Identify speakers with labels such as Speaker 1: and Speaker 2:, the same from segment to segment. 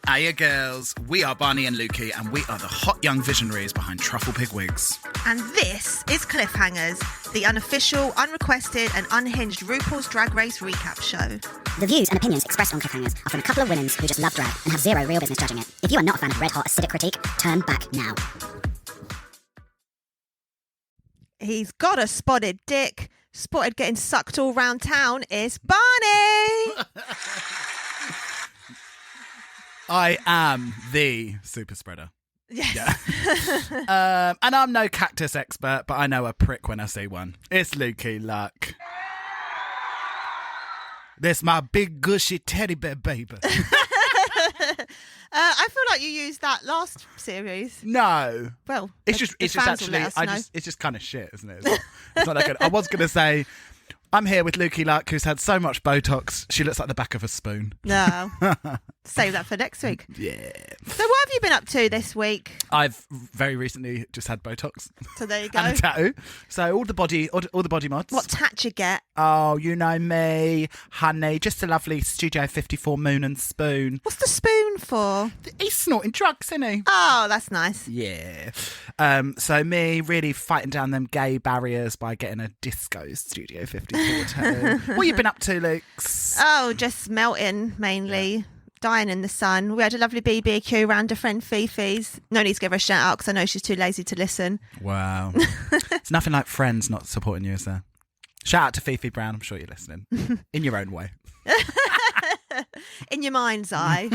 Speaker 1: Hiya girls, we are Barney and Luki and we are the hot young visionaries behind Truffle Pig Wigs.
Speaker 2: And this is Cliffhangers, the unofficial, unrequested and unhinged RuPaul's Drag Race recap show.
Speaker 3: The views and opinions expressed on Cliffhangers are from a couple of women who just love drag and have zero real business judging it. If you are not a fan of red-hot acidic critique, turn back now.
Speaker 2: He's got a spotted dick. Spotted getting sucked all round town is Barney!
Speaker 1: I am the super spreader.
Speaker 2: Yes.
Speaker 1: Yeah. And I'm no cactus expert, but I know a prick when I see one. It's Luki Luck. This my big gushy teddy bear baby.
Speaker 2: I feel like you used that last series.
Speaker 1: No.
Speaker 2: Well,
Speaker 1: it's just actually it's just kind of shit, isn't it? It's not that good. I was gonna say I'm here with Luki Luck, who's had so much Botox she looks like the back of a spoon.
Speaker 2: No. Save that for next week.
Speaker 1: Yeah.
Speaker 2: So what have you been up to this week?
Speaker 1: I've very recently just had Botox.
Speaker 2: So there you go.
Speaker 1: And a tattoo. So all the body mods.
Speaker 2: What tat you get?
Speaker 1: Oh, you know me, honey. Just a lovely Studio 54 moon and spoon.
Speaker 2: What's the spoon for?
Speaker 1: He's snorting drugs, isn't he?
Speaker 2: Oh, that's nice.
Speaker 1: Yeah. So me really fighting down them gay barriers by getting a disco Studio 54 tattoo. What you been up to, Lukes?
Speaker 2: Oh, just melting mainly. Yeah. Dying in the sun. We had a lovely BBQ around a friend Fifi's. No need to give her a shout out because I know she's too lazy to listen.
Speaker 1: Wow. It's nothing like friends not supporting you, is there? Shout out to Fifi Brown. I'm sure you're listening. In your own way.
Speaker 2: In your mind's eye.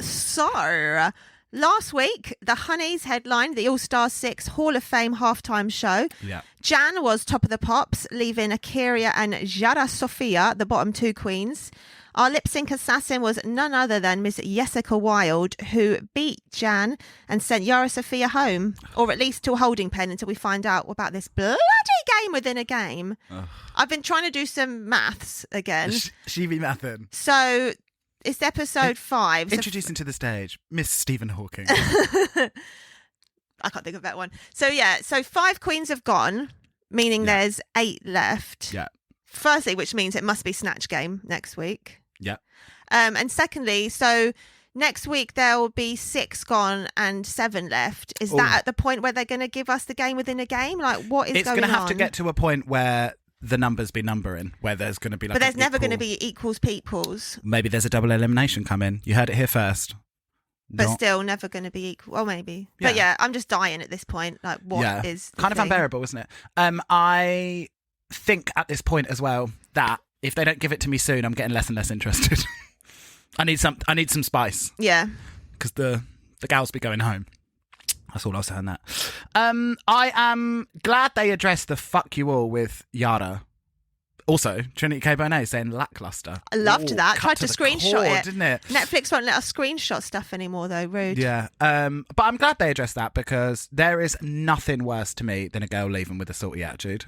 Speaker 2: So, last week, the Honeys headlined the All-Star 6 Hall of Fame halftime show.
Speaker 1: Yeah.
Speaker 2: Jan was top of the pops, leaving Akira and Jara Sofia, the bottom two queens. Our lip sync assassin was none other than Miss Jessica Wilde, who beat Jan and sent Yara Sophia home, or at least to a holding pen until we find out about this bloody game within a game. Ugh. I've been trying to do some maths again.
Speaker 1: She be mathing.
Speaker 2: So it's episode 5.
Speaker 1: Introducing to the stage, Miss Stephen Hawking.
Speaker 2: I can't think of that one. So yeah, so 5 queens have gone, meaning there's 8 left.
Speaker 1: Yeah.
Speaker 2: Firstly, which means it must be Snatch Game next week.
Speaker 1: Yeah.
Speaker 2: And secondly, so next week there will be 6 gone and 7 left. Is that at the point where they're going to give us the game within a game? Like, what is going on?
Speaker 1: It's going to have to get to a point where the numbers be numbering, where there's going to be like.
Speaker 2: But there's never going to be equals peoples.
Speaker 1: Maybe there's a double elimination coming. You heard it here first.
Speaker 2: But still never going to be equal. Well, maybe. Yeah. But yeah, I'm just dying at this point. Like, what is the
Speaker 1: kind of unbearable, isn't it? I think at this point as well that if they don't give it to me soon, I'm getting less and less interested. I need some spice.
Speaker 2: Yeah.
Speaker 1: Because the gals be going home. That's all I'll say on that. I am glad they addressed the fuck you all with Yara. Also, Trinity K. Bonet saying lackluster.
Speaker 2: I loved that. Tried to screenshot it.
Speaker 1: Didn't it?
Speaker 2: Netflix won't let us screenshot stuff anymore though. Rude.
Speaker 1: Yeah. But I'm glad they addressed that because there is nothing worse to me than a girl leaving with a salty attitude.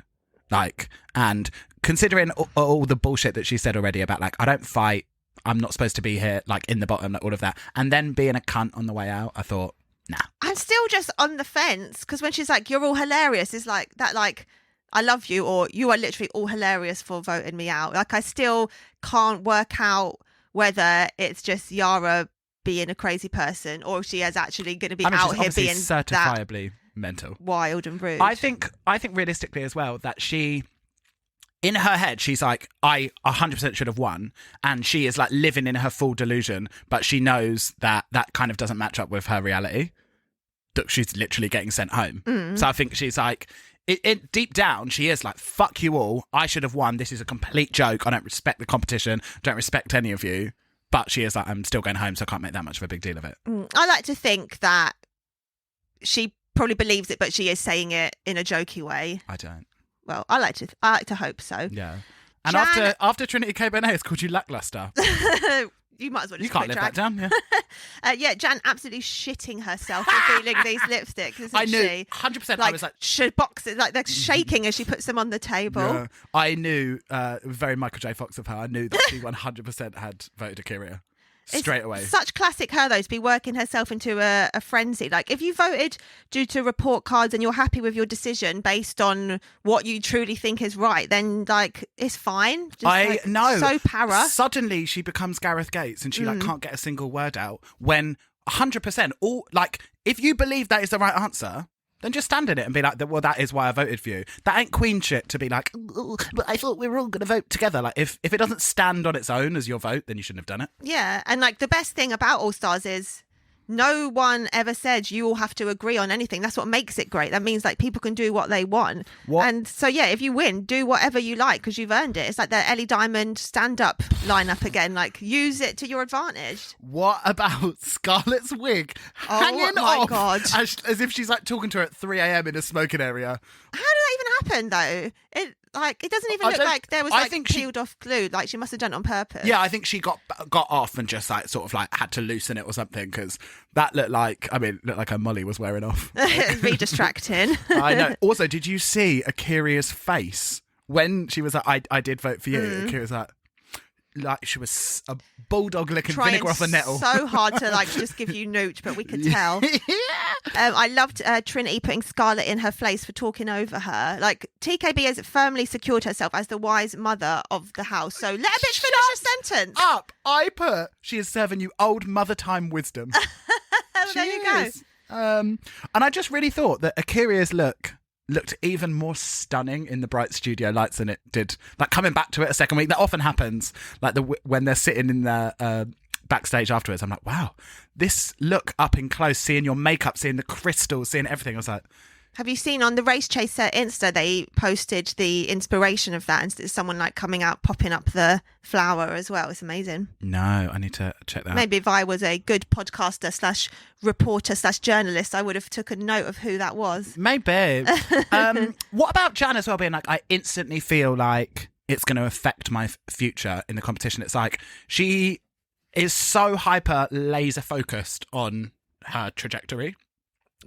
Speaker 1: Like, and considering all the bullshit that she said already about, like, I don't fight, I'm not supposed to be here, like, in the bottom, like, all of that. And then being a cunt on the way out, I thought, nah.
Speaker 2: I'm still just on the fence, because when she's like, you're all hilarious, it's like, that, like, I love you, or you are literally all hilarious for voting me out. Like, I still can't work out whether it's just Yara being a crazy person, or if she is actually going to be out here being
Speaker 1: certifiably mental,
Speaker 2: wild and rude.
Speaker 1: I think realistically as well that she, in her head, she's like, I 100% should have won, and she is like living in her full delusion, but she knows that kind of doesn't match up with her reality, that she's literally getting sent home. So I think she's like, it deep down she is like, fuck you all, I should have won, this is a complete joke, I don't respect the competition, don't respect any of you, but she is like, I'm still going home, so I can't make that much of a big deal of it.
Speaker 2: I like to think that she probably believes it, but she is saying it in a jokey way.
Speaker 1: I don't.
Speaker 2: Well, I like to hope so.
Speaker 1: Yeah. And Jan... after Trinity K. Bonet has called you lackluster.
Speaker 2: You might as well just
Speaker 1: You can't live that down, yeah.
Speaker 2: Yeah, Jan absolutely shitting herself revealing these lipsticks, isn't she?
Speaker 1: I knew, 100%.
Speaker 2: Like,
Speaker 1: I was like...
Speaker 2: boxes, like they're shaking as she puts them on the table.
Speaker 1: Yeah. I knew, very Michael J. Fox of her, I knew that she 100% had voted Akira. straight away.
Speaker 2: Such classic her, though, to be working herself into a frenzy. Like, if you voted due to report cards and you're happy with your decision based on what you truly think is right, then, like, it's fine. Just,
Speaker 1: know.
Speaker 2: So para.
Speaker 1: Suddenly she becomes Gareth Gates and she like can't get a single word out when 100% all, like, if you believe that is the right answer, then just stand in it and be like, well, that is why I voted for you. That ain't queen shit to be like, but I thought we were all going to vote together. Like, if it doesn't stand on its own as your vote, then you shouldn't have done it.
Speaker 2: Yeah, and like the best thing about All Stars is no one ever said you all have to agree on anything. That's what makes it great. That means like people can do what they want. And so, yeah, if you win, do whatever you like because you've earned it. It's like the Ellie Diamond stand-up lineup again. Like, use it to your advantage.
Speaker 1: What about Scarlett's wig hanging
Speaker 2: Oh my
Speaker 1: off
Speaker 2: God.
Speaker 1: as if she's like talking to her at 3 a.m. in a smoking area?
Speaker 2: How did that even happen, though? It doesn't even look like there was like peeled off glue. Like, she must have done it on purpose.
Speaker 1: Yeah, I think she got off and just like sort of like had to loosen it or something because that looked like her molly was wearing off.
Speaker 2: Be distracting.
Speaker 1: I know. Also, did you see Akira's face when she was like, I did vote for you? Akira was like she was a bulldog licking vinegar off a nettle.
Speaker 2: So hard to like just give you note, but we could tell. I loved Trinity putting Scarlett in her place for talking over her. Like, TKB has firmly secured herself as the wise mother of the house. So let a bitch finish a sentence.
Speaker 1: Up, I put she is serving you old mother time wisdom.
Speaker 2: There you go.
Speaker 1: And I just really thought that Akira's looked even more stunning in the bright studio lights than it did. Like, coming back to it a second week, that often happens. Like when they're sitting in the backstage afterwards, I'm like, wow, this look up in close, seeing your makeup, seeing the crystals, seeing everything. I was like,
Speaker 2: have you seen on the Race Chaser Insta, they posted the inspiration of that, and it's someone like coming out, popping up the flower as well. It's amazing.
Speaker 1: no, I need to check that out.
Speaker 2: Maybe if I was a good podcaster / reporter / journalist, I would have took a note of who that was.
Speaker 1: Maybe. What about Jan as well being like, I instantly feel like it's going to affect my future in the competition. It's like she is so hyper laser focused on her trajectory.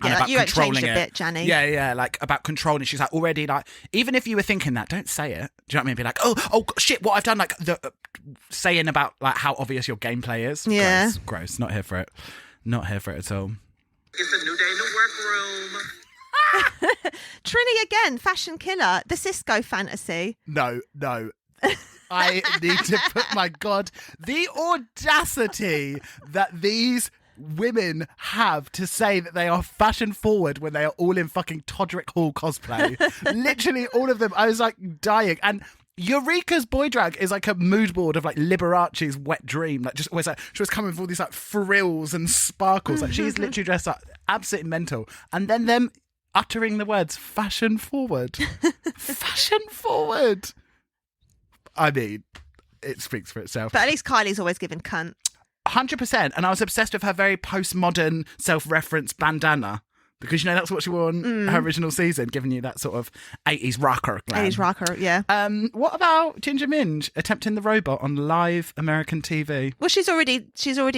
Speaker 2: Yeah, like you had changed a bit, Janny.
Speaker 1: Yeah, like about controlling. She's like already like, even if you were thinking that, don't say it. Do you know what I mean? Be like, oh shit, what I've done, like saying about like how obvious your gameplay is.
Speaker 2: Yeah.
Speaker 1: Gross. Not here for it. Not here for it at all.
Speaker 4: It's a new day in the workroom.
Speaker 2: Trini again, fashion killer, the Cisco fantasy.
Speaker 1: No. I need to put, my God, the audacity that these women have to say that they are fashion forward when they are all in fucking Todrick Hall cosplay. Literally all of them. I was like dying. And Eureka's boy drag is like a mood board of like Liberace's wet dream. Like, just always like, she was coming with all these like frills and sparkles. Like, she's literally dressed up absolutely mental. And then them uttering the words fashion forward. Fashion forward. I mean, it speaks for itself.
Speaker 2: But at least Kylie's always given cunt.
Speaker 1: 100%. And I was obsessed with her very postmodern self-reference bandana because, you know, that's what she wore on her original season, giving you that sort of 80s rocker glam.
Speaker 2: 80s rocker, yeah.
Speaker 1: What about Ginger Minge attempting the robot on live American TV?
Speaker 2: Well, she's already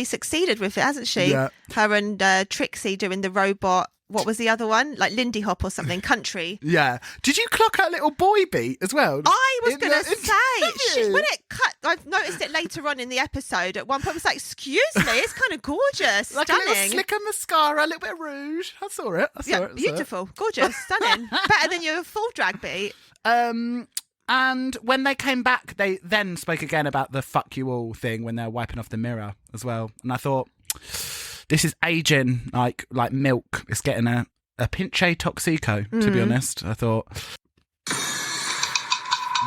Speaker 2: succeeded with it, hasn't she?
Speaker 1: Yeah.
Speaker 2: Her and Trixie doing the robot. What was the other one? Like Lindy Hop or something, country.
Speaker 1: Yeah. Did you clock her little boy beat as well?
Speaker 2: I was going to say, when it cut, I've noticed it later on in the episode. At one point, I was like, excuse me, it's kind of gorgeous,
Speaker 1: like
Speaker 2: stunning.
Speaker 1: a little slicker mascara, a little bit of rouge. I saw it.
Speaker 2: Beautiful, gorgeous, stunning. Better than your full drag beat.
Speaker 1: And when they came back, they then spoke again about the fuck you all thing when they're wiping off the mirror as well. And I thought, this is aging like milk. It's getting a pinche toxico, to be honest. I thought.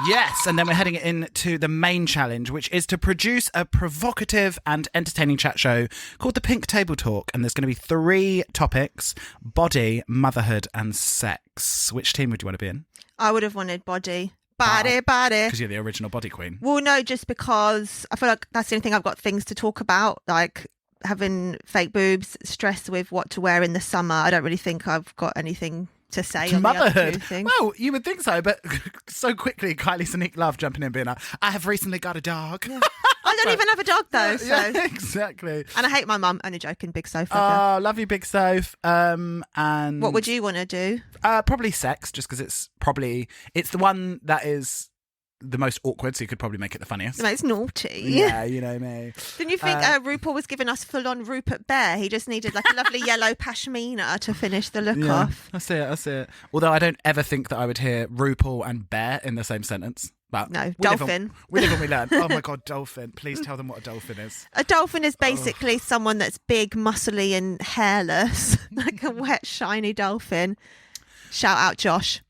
Speaker 1: Yes, and then we're heading into the main challenge, which is to produce a provocative and entertaining chat show called The Pink Table Talk. And there's going to be 3 topics: body, motherhood, and sex. Which team would you want to be in?
Speaker 2: I would have wanted body. Body.
Speaker 1: Because you're the original body queen.
Speaker 2: Well, no, just because I feel like that's the only thing I've got things to talk about, like having fake boobs, stress with what to wear in the summer. I don't really think I've got anything to say on
Speaker 1: motherhood.
Speaker 2: The other 2 things.
Speaker 1: Well, you would think so, but so quickly Kylie Sonique Love jumping in being like, I have recently got a dog.
Speaker 2: Yeah. I don't even have a dog though. So.
Speaker 1: Yeah, exactly.
Speaker 2: And I hate my mum. Only joking, Big Soph.
Speaker 1: Oh, love you, Big Soph. And
Speaker 2: what would you want to do?
Speaker 1: Probably sex, just because it's the one that is the most awkward, so you could probably make it the funniest.
Speaker 2: No, it's naughty.
Speaker 1: Yeah, you know me.
Speaker 2: Didn't you think RuPaul was giving us full-on Rupert Bear? He just needed like a lovely yellow pashmina to finish the look off.
Speaker 1: I see it. Although I don't ever think that I would hear RuPaul and bear in the same sentence. But
Speaker 2: no, dolphin.
Speaker 1: We live and we learn. Oh my God, dolphin. Please tell them what a dolphin is.
Speaker 2: A dolphin is basically someone that's big, muscly and hairless. Like a wet, shiny dolphin. Shout out Josh.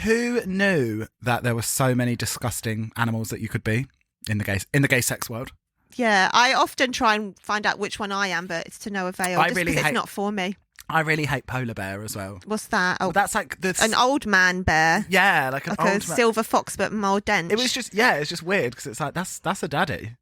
Speaker 1: Who knew that there were so many disgusting animals that you could be in the gay sex world?
Speaker 2: Yeah, I often try and find out which one I am, but it's to no avail. It's not for me.
Speaker 1: I really hate polar bear as well.
Speaker 2: What's that? Oh,
Speaker 1: well, that's like
Speaker 2: an old man bear.
Speaker 1: Yeah, like a
Speaker 2: silver fox, but more dense.
Speaker 1: It was just it's just weird because it's like that's a daddy,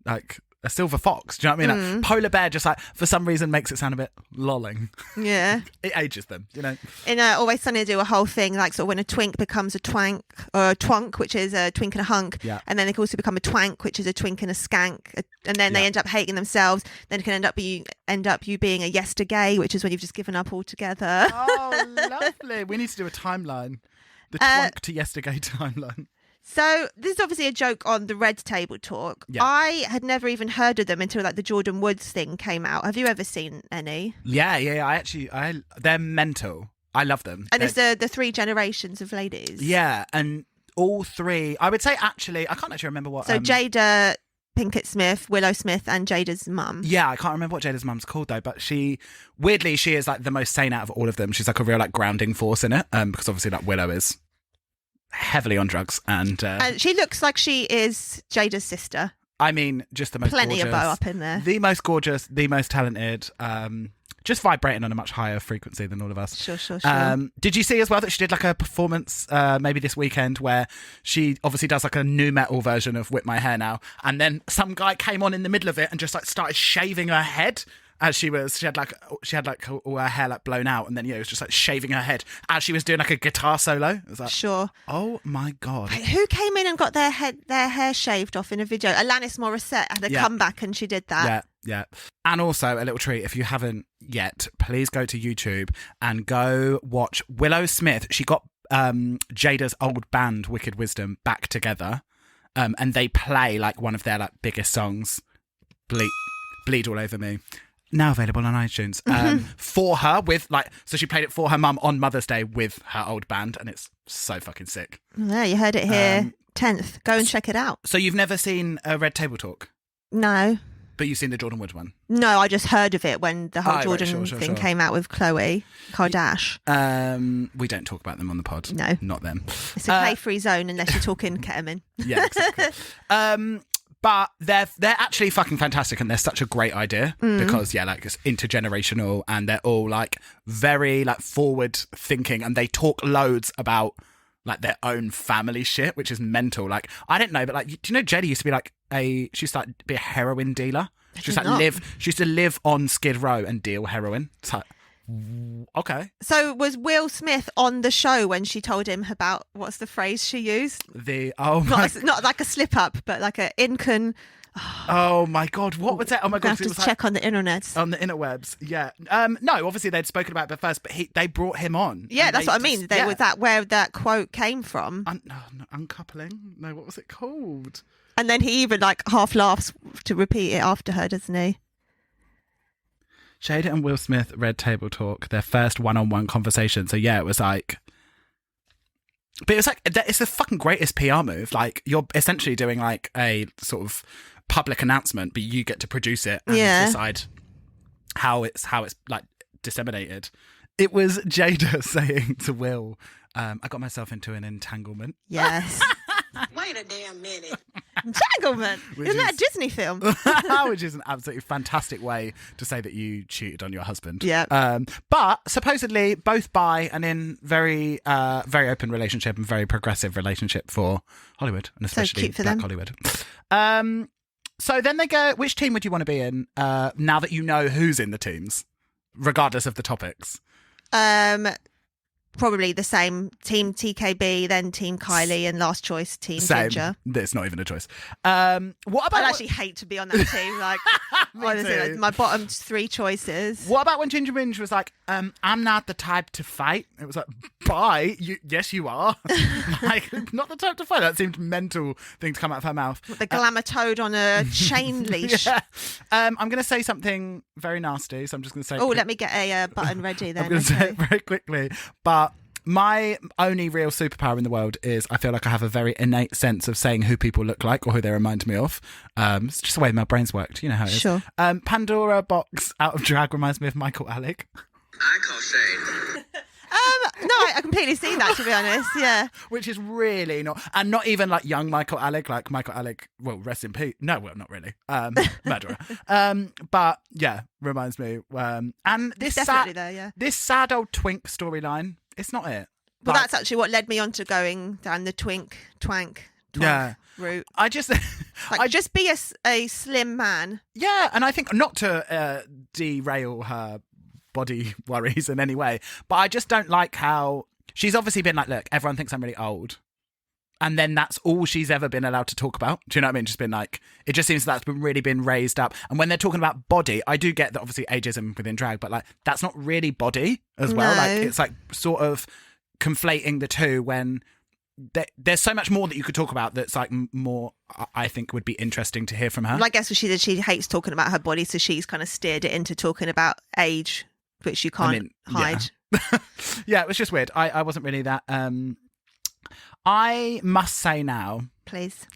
Speaker 1: like a silver fox. Do you know what I mean? Like, polar bear just like for some reason makes it sound a bit lolling.
Speaker 2: Yeah,
Speaker 1: it ages them. You know.
Speaker 2: In Always Sunny, I do a whole thing like sort of when a twink becomes a twank or a twunk, which is a twink and a hunk.
Speaker 1: Yeah.
Speaker 2: And then they can also become a twank, which is a twink and a skank, and then they end up hating themselves. Then it can end up you being a yestergay, which is when you've just given up altogether.
Speaker 1: Oh, lovely. We need to do a timeline. The twunk to yestergay timeline.
Speaker 2: So this is obviously a joke on the Red Table Talk.
Speaker 1: Yeah.
Speaker 2: I had never even heard of them until like the Jordan Woods thing came out. Have you ever seen any?
Speaker 1: Yeah. They're mental. I love them.
Speaker 2: And it's the three generations of ladies.
Speaker 1: Yeah, and all three. I would say actually, I can't actually remember what.
Speaker 2: So Jada Pinkett-Smith, Willow Smith, and Jada's mum.
Speaker 1: Yeah, I can't remember what Jada's mum's called though, but she is like the most sane out of all of them. She's like a real like grounding force in it, because obviously like Willow is heavily on drugs and
Speaker 2: she looks like she is Jada's sister.
Speaker 1: I mean, just the most
Speaker 2: plenty
Speaker 1: gorgeous,
Speaker 2: of bow up in there.
Speaker 1: The most gorgeous, the most talented, just vibrating on a much higher frequency than all of us.
Speaker 2: Sure.
Speaker 1: Did you see as well that she did like a performance maybe this weekend where she obviously does like a new metal version of Whip My Hair Now, and then some guy came on in the middle of it and just like started shaving her head as she had like all her hair like blown out, and then it was just like shaving her head as she was doing like a guitar solo. It was like,
Speaker 2: sure.
Speaker 1: Oh my God.
Speaker 2: Who came in and got their hair shaved off in a video? Alanis Morissette had a comeback and she did that.
Speaker 1: Yeah. And also a little treat, if you haven't yet, please go to YouTube and go watch Willow Smith. She got Jada's old band Wicked Wisdom back together, and they play like one of their like biggest songs, Bleed All Over Me. Now available on iTunes for her so she played it for her mum on Mother's Day with her old band, and it's so fucking sick.
Speaker 2: Yeah, you heard it here. 10th. Go and check it out.
Speaker 1: So you've never seen a Red Table Talk?
Speaker 2: No.
Speaker 1: But you've seen the Jordan Wood one?
Speaker 2: No, I just heard of it when the whole Jordan thing came out with Khloe Kardashian.
Speaker 1: We don't talk about them on the pod.
Speaker 2: No.
Speaker 1: Not them.
Speaker 2: It's a play-free zone unless you're talking ketamine.
Speaker 1: Yeah, exactly. But they're actually fucking fantastic, and they're such a great idea because like it's intergenerational, and they're all like very like forward thinking, and they talk loads about like their own family shit, which is mental. Like I didn't know, but like do you know Jada used to be like she used to be a heroin dealer. She used to live on Skid Row and deal heroin. It's like, okay.
Speaker 2: So was Will Smith on the show when she told him about, what's the phrase she used? Not like a slip up, but like a incon.
Speaker 1: Oh my God, what was that? Oh my God,
Speaker 2: have to check on the internet.
Speaker 1: On the interwebs, yeah. No, obviously they'd spoken about it first, but they brought him on.
Speaker 2: Yeah, that's what I mean. Was that where that quote came from?
Speaker 1: Uncoupling? No, what was it called?
Speaker 2: And then he even like half laughs to repeat it after her, doesn't he?
Speaker 1: Jada and Will Smith, Red Table Talk, their first one-on-one conversation. So yeah, it was like, but it was like, it's the fucking greatest PR move. Like you're essentially doing like a sort of public announcement, but you get to produce it and decide how it's like disseminated. It was Jada saying to Will, I got myself into an entanglement.
Speaker 2: Yes.
Speaker 4: Wait a damn minute.
Speaker 2: Entanglement. Isn't that a Disney film?
Speaker 1: Which is an absolutely fantastic way to say that you cheated on your husband.
Speaker 2: Yeah.
Speaker 1: But supposedly both bi and in very open relationship and very progressive relationship for Hollywood, and especially
Speaker 2: so cute for
Speaker 1: Black
Speaker 2: them.
Speaker 1: Hollywood. So then they go, which team would you want to be in now that you know who's in the teams, regardless of the topics?
Speaker 2: probably the same. Team TKB, then Team Kylie, and last choice Team
Speaker 1: Same.
Speaker 2: Ginger.
Speaker 1: It's not even a choice. What about
Speaker 2: I'd actually hate to be on that team. Like, honestly,
Speaker 1: too.
Speaker 2: like, my bottom 3 choices.
Speaker 1: What about when Ginger Minge was like, I'm not the type to fight? It was like, bye. Yes, you are. Like, not the type to fight. That seemed mental thing to come out of her mouth.
Speaker 2: The glamour toad on a chain leash.
Speaker 1: Yeah. I'm going to say something very nasty, so I'm just going to say...
Speaker 2: Oh, let me get a button ready then.
Speaker 1: I'm going to say it very quickly. But my only real superpower in the world is I feel like I have a very innate sense of saying who people look like or who they remind me of. It's just the way my brain's worked. You know how it is.
Speaker 2: Sure.
Speaker 1: Pandora Box out of drag reminds me of Michael Alec.
Speaker 4: I call shade.
Speaker 2: No, I completely see that, to be honest. Yeah.
Speaker 1: Which is really not... And not even like young Michael Alec, like Michael Alec, well, rest in peace. No, well, not really. Murderer. But yeah, reminds me. And this
Speaker 2: Definitely there, yeah.
Speaker 1: this sad old twink storyline, it's not it.
Speaker 2: Well,
Speaker 1: Like,
Speaker 2: that's actually what led me on to going down the twank
Speaker 1: Yeah.
Speaker 2: route.
Speaker 1: I just...
Speaker 2: Like, just be a slim man.
Speaker 1: Yeah, and I think not to derail her body worries in any way, but I just don't like how she's obviously been like, look, everyone thinks I'm really old. And then that's all she's ever been allowed to talk about. Do you know what I mean? Just been like, it just seems that's been really been raised up. And when they're talking about body, I do get that obviously ageism within drag, but like, that's not really body as well.
Speaker 2: No.
Speaker 1: Like, it's like sort of conflating the two when there's so much more that you could talk about that's like more, I think would be interesting to hear from her.
Speaker 2: Well, I guess what she did, she hates talking about her body, so she's kind of steered it into talking about age, which you can't hide.
Speaker 1: Yeah. Yeah, it was just weird. I wasn't really that. I must say now,
Speaker 2: Please.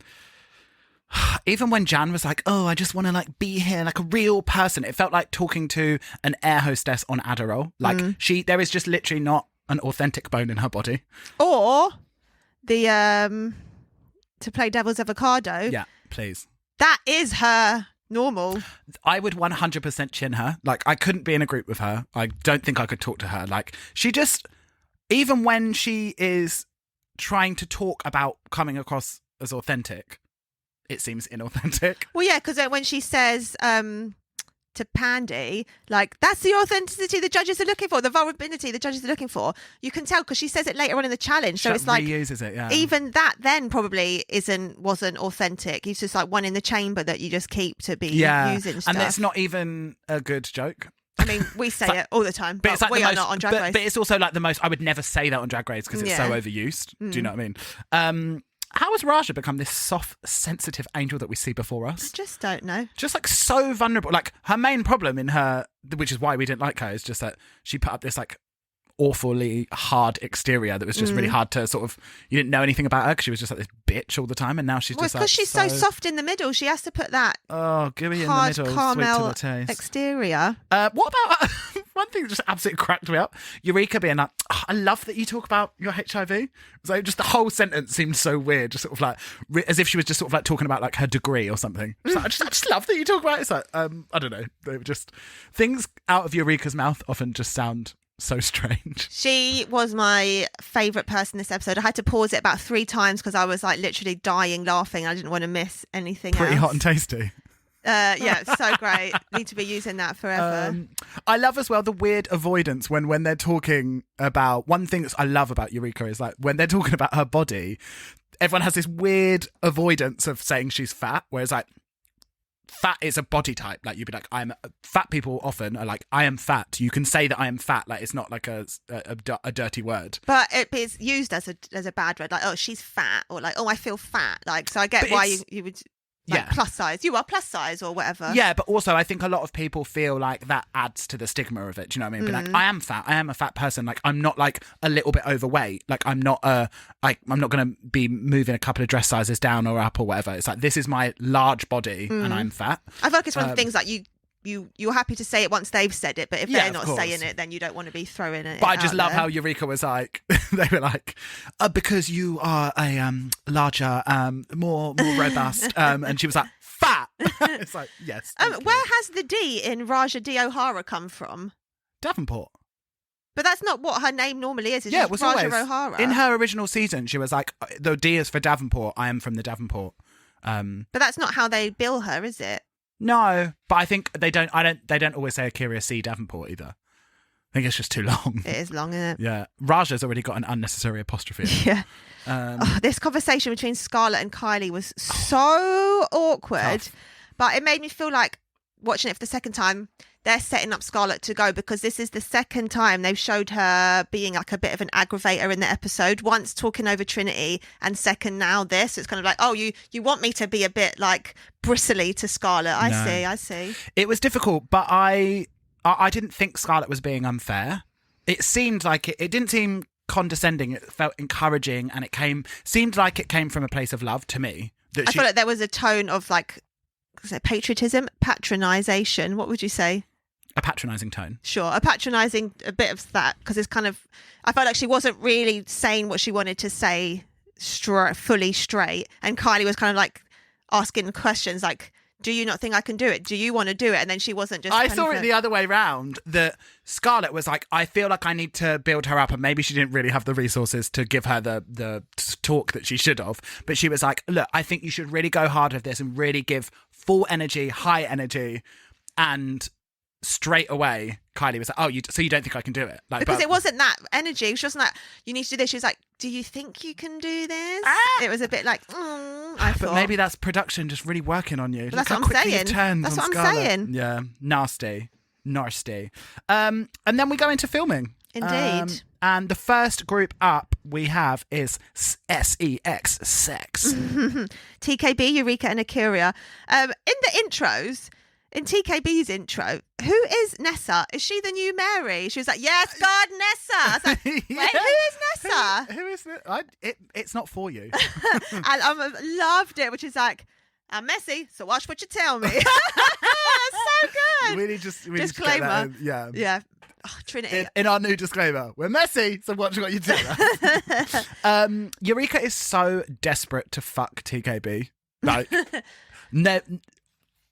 Speaker 1: even when Jan was like, oh, I just want to like be here like a real person, it felt like talking to an air hostess on Adderall. Like there is just literally not an authentic bone in her body.
Speaker 2: Or the to play devil's avocado.
Speaker 1: Yeah, please.
Speaker 2: That is her normal.
Speaker 1: I would 100% chin her. Like, I couldn't be in a group with her. I don't think I could talk to her. Like, she just, even when she is trying to talk about coming across as authentic, it seems inauthentic.
Speaker 2: Well, yeah, because when she says to Pandy, like, that's the authenticity the judges are looking for, the vulnerability the judges are looking for. You can tell because she says it later on in the challenge. So
Speaker 1: She
Speaker 2: it's like,
Speaker 1: reuses it, yeah.
Speaker 2: even that then probably wasn't authentic. It's just like one in the chamber that you just keep to be using stuff.
Speaker 1: And it's not even a good joke.
Speaker 2: I mean, we say it all the time, but
Speaker 1: it's like
Speaker 2: we
Speaker 1: the
Speaker 2: are
Speaker 1: most,
Speaker 2: not on Drag Race.
Speaker 1: But it's also like the most, I would never say that on Drag Race because it's so
Speaker 2: Yeah.
Speaker 1: overused. Do you know what I mean? How has Raja become this soft, sensitive angel that we see before us?
Speaker 2: Just don't know.
Speaker 1: Just like so vulnerable. Like, her main problem in her, which is why we didn't like her, is just that she put up this like awfully hard exterior that was just really hard to sort of, you didn't know anything about her because she was just like this bitch all the time, and now she's
Speaker 2: Well,
Speaker 1: just
Speaker 2: because
Speaker 1: like
Speaker 2: she's so soft in the middle, she has to put that
Speaker 1: gooey in
Speaker 2: hard
Speaker 1: the middle,
Speaker 2: caramel
Speaker 1: sweet to the taste.
Speaker 2: exterior.
Speaker 1: What about one thing that just absolutely cracked me up? Eureka being like, oh, I love that you talk about your HIV. So just the whole sentence seemed so weird, just sort of like as if she was just sort of like talking about like her degree or something. It's like, I just love that you talk about it. It's like, I don't know. They were just things out of Eureka's mouth often just sound so strange.
Speaker 2: She was my favourite person this episode. I had to pause it about 3 times because I was like literally dying laughing. I didn't want to miss anything
Speaker 1: Pretty
Speaker 2: else.
Speaker 1: hot and tasty.
Speaker 2: Yeah, so great. Need to be using that forever.
Speaker 1: I love as well the weird avoidance when they're talking about, one thing that I love about Eureka is like when they're talking about her body, everyone has this weird avoidance of saying she's fat, whereas like fat is a body type. Like, you'd be like, fat people often are like, I am fat. You can say that I am fat. Like, it's not like a dirty word.
Speaker 2: But it is used as a bad word. Like, oh, she's fat, or like, oh, I feel fat. Like, so I get
Speaker 1: But
Speaker 2: why
Speaker 1: it's-
Speaker 2: you would like plus size. You are plus size or whatever.
Speaker 1: Yeah, but also I think a lot of people feel like that adds to the stigma of it. Do you know what I mean? Be like, I am fat. I am a fat person. Like, I'm not like a little bit overweight. Like, I'm not I'm not going to be moving a couple of dress sizes down or up or whatever. It's like, this is my large body and I'm fat.
Speaker 2: I feel like it's one of the things like you're happy to say it once they've said it, but if
Speaker 1: Yeah,
Speaker 2: they're
Speaker 1: of
Speaker 2: not
Speaker 1: course.
Speaker 2: saying it, then you don't want to be throwing it.
Speaker 1: But I just
Speaker 2: out
Speaker 1: love
Speaker 2: there.
Speaker 1: how Eureka was like, they were like, because you are a larger, more robust, and she was like, fat. It's like, yes. thank you.
Speaker 2: Where has the D in Raja D O'Hara come from?
Speaker 1: Davenport.
Speaker 2: But that's not what her name normally is. It's
Speaker 1: Yeah,
Speaker 2: just
Speaker 1: it was
Speaker 2: Raja
Speaker 1: always
Speaker 2: O'Hara.
Speaker 1: in her original season. She was like, the D is for Davenport. I am from the Davenport.
Speaker 2: But that's not how they bill her, is it?
Speaker 1: No, but I think they don't always say Akira C Davenport either. I think it's just too long.
Speaker 2: It is long, isn't it?
Speaker 1: Yeah. Raja's already got an unnecessary apostrophe.
Speaker 2: Yeah. This conversation between Scarlett and Kylie was so awkward,
Speaker 1: Tough.
Speaker 2: but it made me feel like watching it for the second time, they're setting up Scarlett to go, because this is the second time they've showed her being like a bit of an aggravator in the episode. Once talking over Trinity, and second now this. It's kind of like, oh, you want me to be a bit like bristly to Scarlett. I see.
Speaker 1: It was difficult, but I didn't think Scarlett was being unfair. It seemed like it didn't seem condescending. It felt encouraging, and seemed like it came from a place of love to me.
Speaker 2: I felt like there was a tone of like, is it patriotism, patronisation? What would you say?
Speaker 1: A patronising tone.
Speaker 2: Sure, a patronising, a bit of that, because it's kind of, I felt like she wasn't really saying what she wanted to say fully straight, and Kylie was kind of like asking questions like, do you not think I can do it? Do you want to do it? And then she wasn't just...
Speaker 1: I saw it the other way round, that Scarlett was like, I feel like I need to build her up, and maybe she didn't really have the resources to give her the talk that she should have. But she was like, look, I think you should really go hard with this and really give full energy, high energy. And straight away, Kylie was like, oh, so you don't think I can do it? Like,
Speaker 2: because it wasn't that energy. She wasn't like, you need to do this. She was like, do you think you can do this? It was a bit like, I thought.
Speaker 1: But maybe that's production just really working on you.
Speaker 2: That's
Speaker 1: Look
Speaker 2: what
Speaker 1: how
Speaker 2: I'm
Speaker 1: quickly
Speaker 2: saying.
Speaker 1: you've turned
Speaker 2: That's
Speaker 1: on
Speaker 2: what I'm
Speaker 1: Scarlett.
Speaker 2: saying.
Speaker 1: Yeah, nasty. And then we go into filming.
Speaker 2: Indeed.
Speaker 1: And the first group up we have is SEX, Sex.
Speaker 2: TKB, Eureka and Akira. In the intros, in TKB's intro, who is Nessa? Is she the new Mary? She was like, yes, God, Nessa. I was like, wait,
Speaker 1: Yeah.
Speaker 2: who is Nessa?
Speaker 1: Who is it? It's not for you.
Speaker 2: And I loved it, which is like, I'm messy, so watch what you tell me. That's so good.
Speaker 1: Really just get that
Speaker 2: Disclaimer.
Speaker 1: in. Yeah.
Speaker 2: Yeah. Oh, Trinity.
Speaker 1: In our new disclaimer, we're messy, so watch what you tell us. Eureka is so desperate to fuck TKB. Like,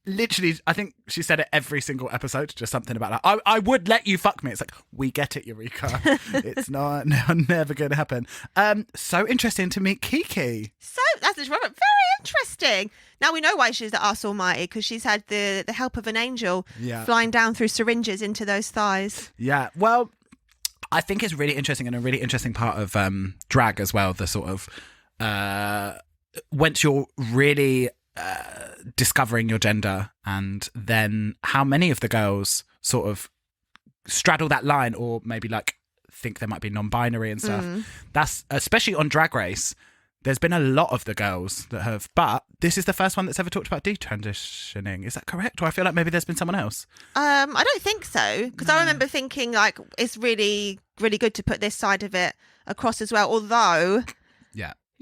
Speaker 1: literally, I think she said it every single episode, just something about that. I would let you fuck me. It's like, we get it, Eureka. It's never going to happen. So interesting to meet Kiki.
Speaker 2: So, that's very interesting. Now we know why she's the arse almighty, because she's had the help of an angel flying down through syringes into those thighs.
Speaker 1: Yeah, well, I think it's really interesting, and a really interesting part of drag as well, the sort of, once you're really discovering your gender, and then how many of the girls sort of straddle that line, or maybe like think they might be non-binary and stuff. That's, especially on Drag Race, there's been a lot of the girls that have, but this is the first one that's ever talked about detransitioning. Is that correct? Or I feel like maybe there's been someone else.
Speaker 2: I don't think so, because I remember thinking like it's really, really good to put this side of it across as well. Although,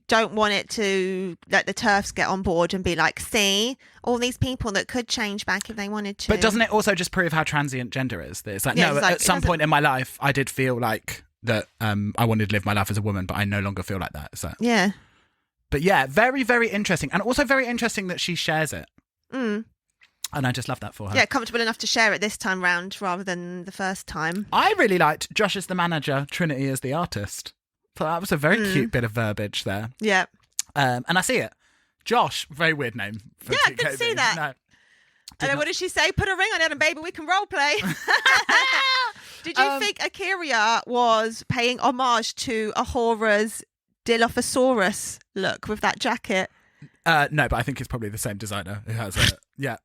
Speaker 2: don't want it to let the TERFs get on board and be like, see, all these people that could change back if they wanted to.
Speaker 1: But doesn't it also just prove how transient gender is? It's like, no,
Speaker 2: like,
Speaker 1: at some point in my life, I did feel like that I wanted to live my life as a woman, but I no longer feel like that. So
Speaker 2: yeah.
Speaker 1: But yeah, very, very interesting. And also very interesting that she shares it. And I just love that for her.
Speaker 2: Yeah, comfortable enough to share it this time round rather than the first time.
Speaker 1: I really liked Josh as the manager, Trinity as the artist. So that was a very cute bit of verbiage there.
Speaker 2: Yeah.
Speaker 1: And I see it. Josh, very weird name. For
Speaker 2: I didn't see that.
Speaker 1: No.
Speaker 2: And then what did she say? Put a ring on it and baby, we can role play. Did you think Akira was paying homage to Ahora's Dilophosaurus look with that jacket?
Speaker 1: No, but I think it's probably the same designer who has it. Yeah.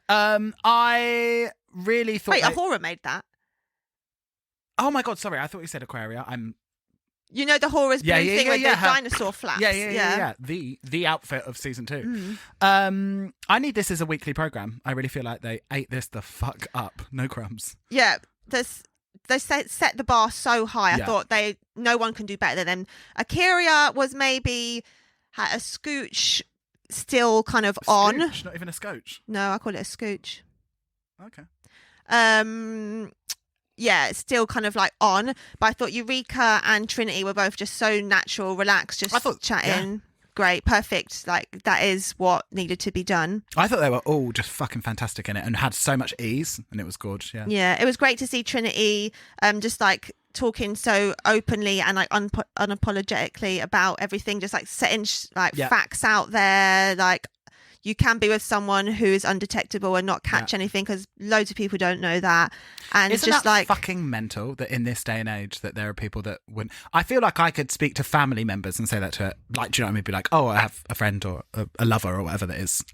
Speaker 1: I really thought...
Speaker 2: Wait, Ahura made that?
Speaker 1: Oh my God, sorry. I thought you said Aquaria.
Speaker 2: You know the Hora's blue thing with the dinosaur flaps?
Speaker 1: Yeah. The outfit of season 2. I need this as a weekly programme. I really feel like they ate this the fuck up. No crumbs.
Speaker 2: Yeah, they set the bar so high. I thought no one can do better than them. Akira was maybe had a scooch still kind of on.
Speaker 1: Not even a scotch.
Speaker 2: No, I call it a scooch.
Speaker 1: Okay.
Speaker 2: Yeah, it's still kind of like on. But I thought Eureka and Trinity were both just so natural, relaxed, just chatting. Yeah. Great, perfect. Like, that is what needed to be done.
Speaker 1: I thought they were all just fucking fantastic in it and had so much ease, and it was gorgeous.
Speaker 2: Yeah, it was great to see Trinity just like talking so openly and like unapologetically about everything, just like setting facts out there, like, you can be with someone who is undetectable and not catch anything, because loads of people don't know that. And
Speaker 1: Isn't
Speaker 2: just
Speaker 1: that
Speaker 2: like
Speaker 1: fucking mental that in this day and age that there are people that wouldn't... I feel like I could speak to family members and say that to her, like, do you know what I mean? Be like, oh, I have a friend or a lover or whatever that is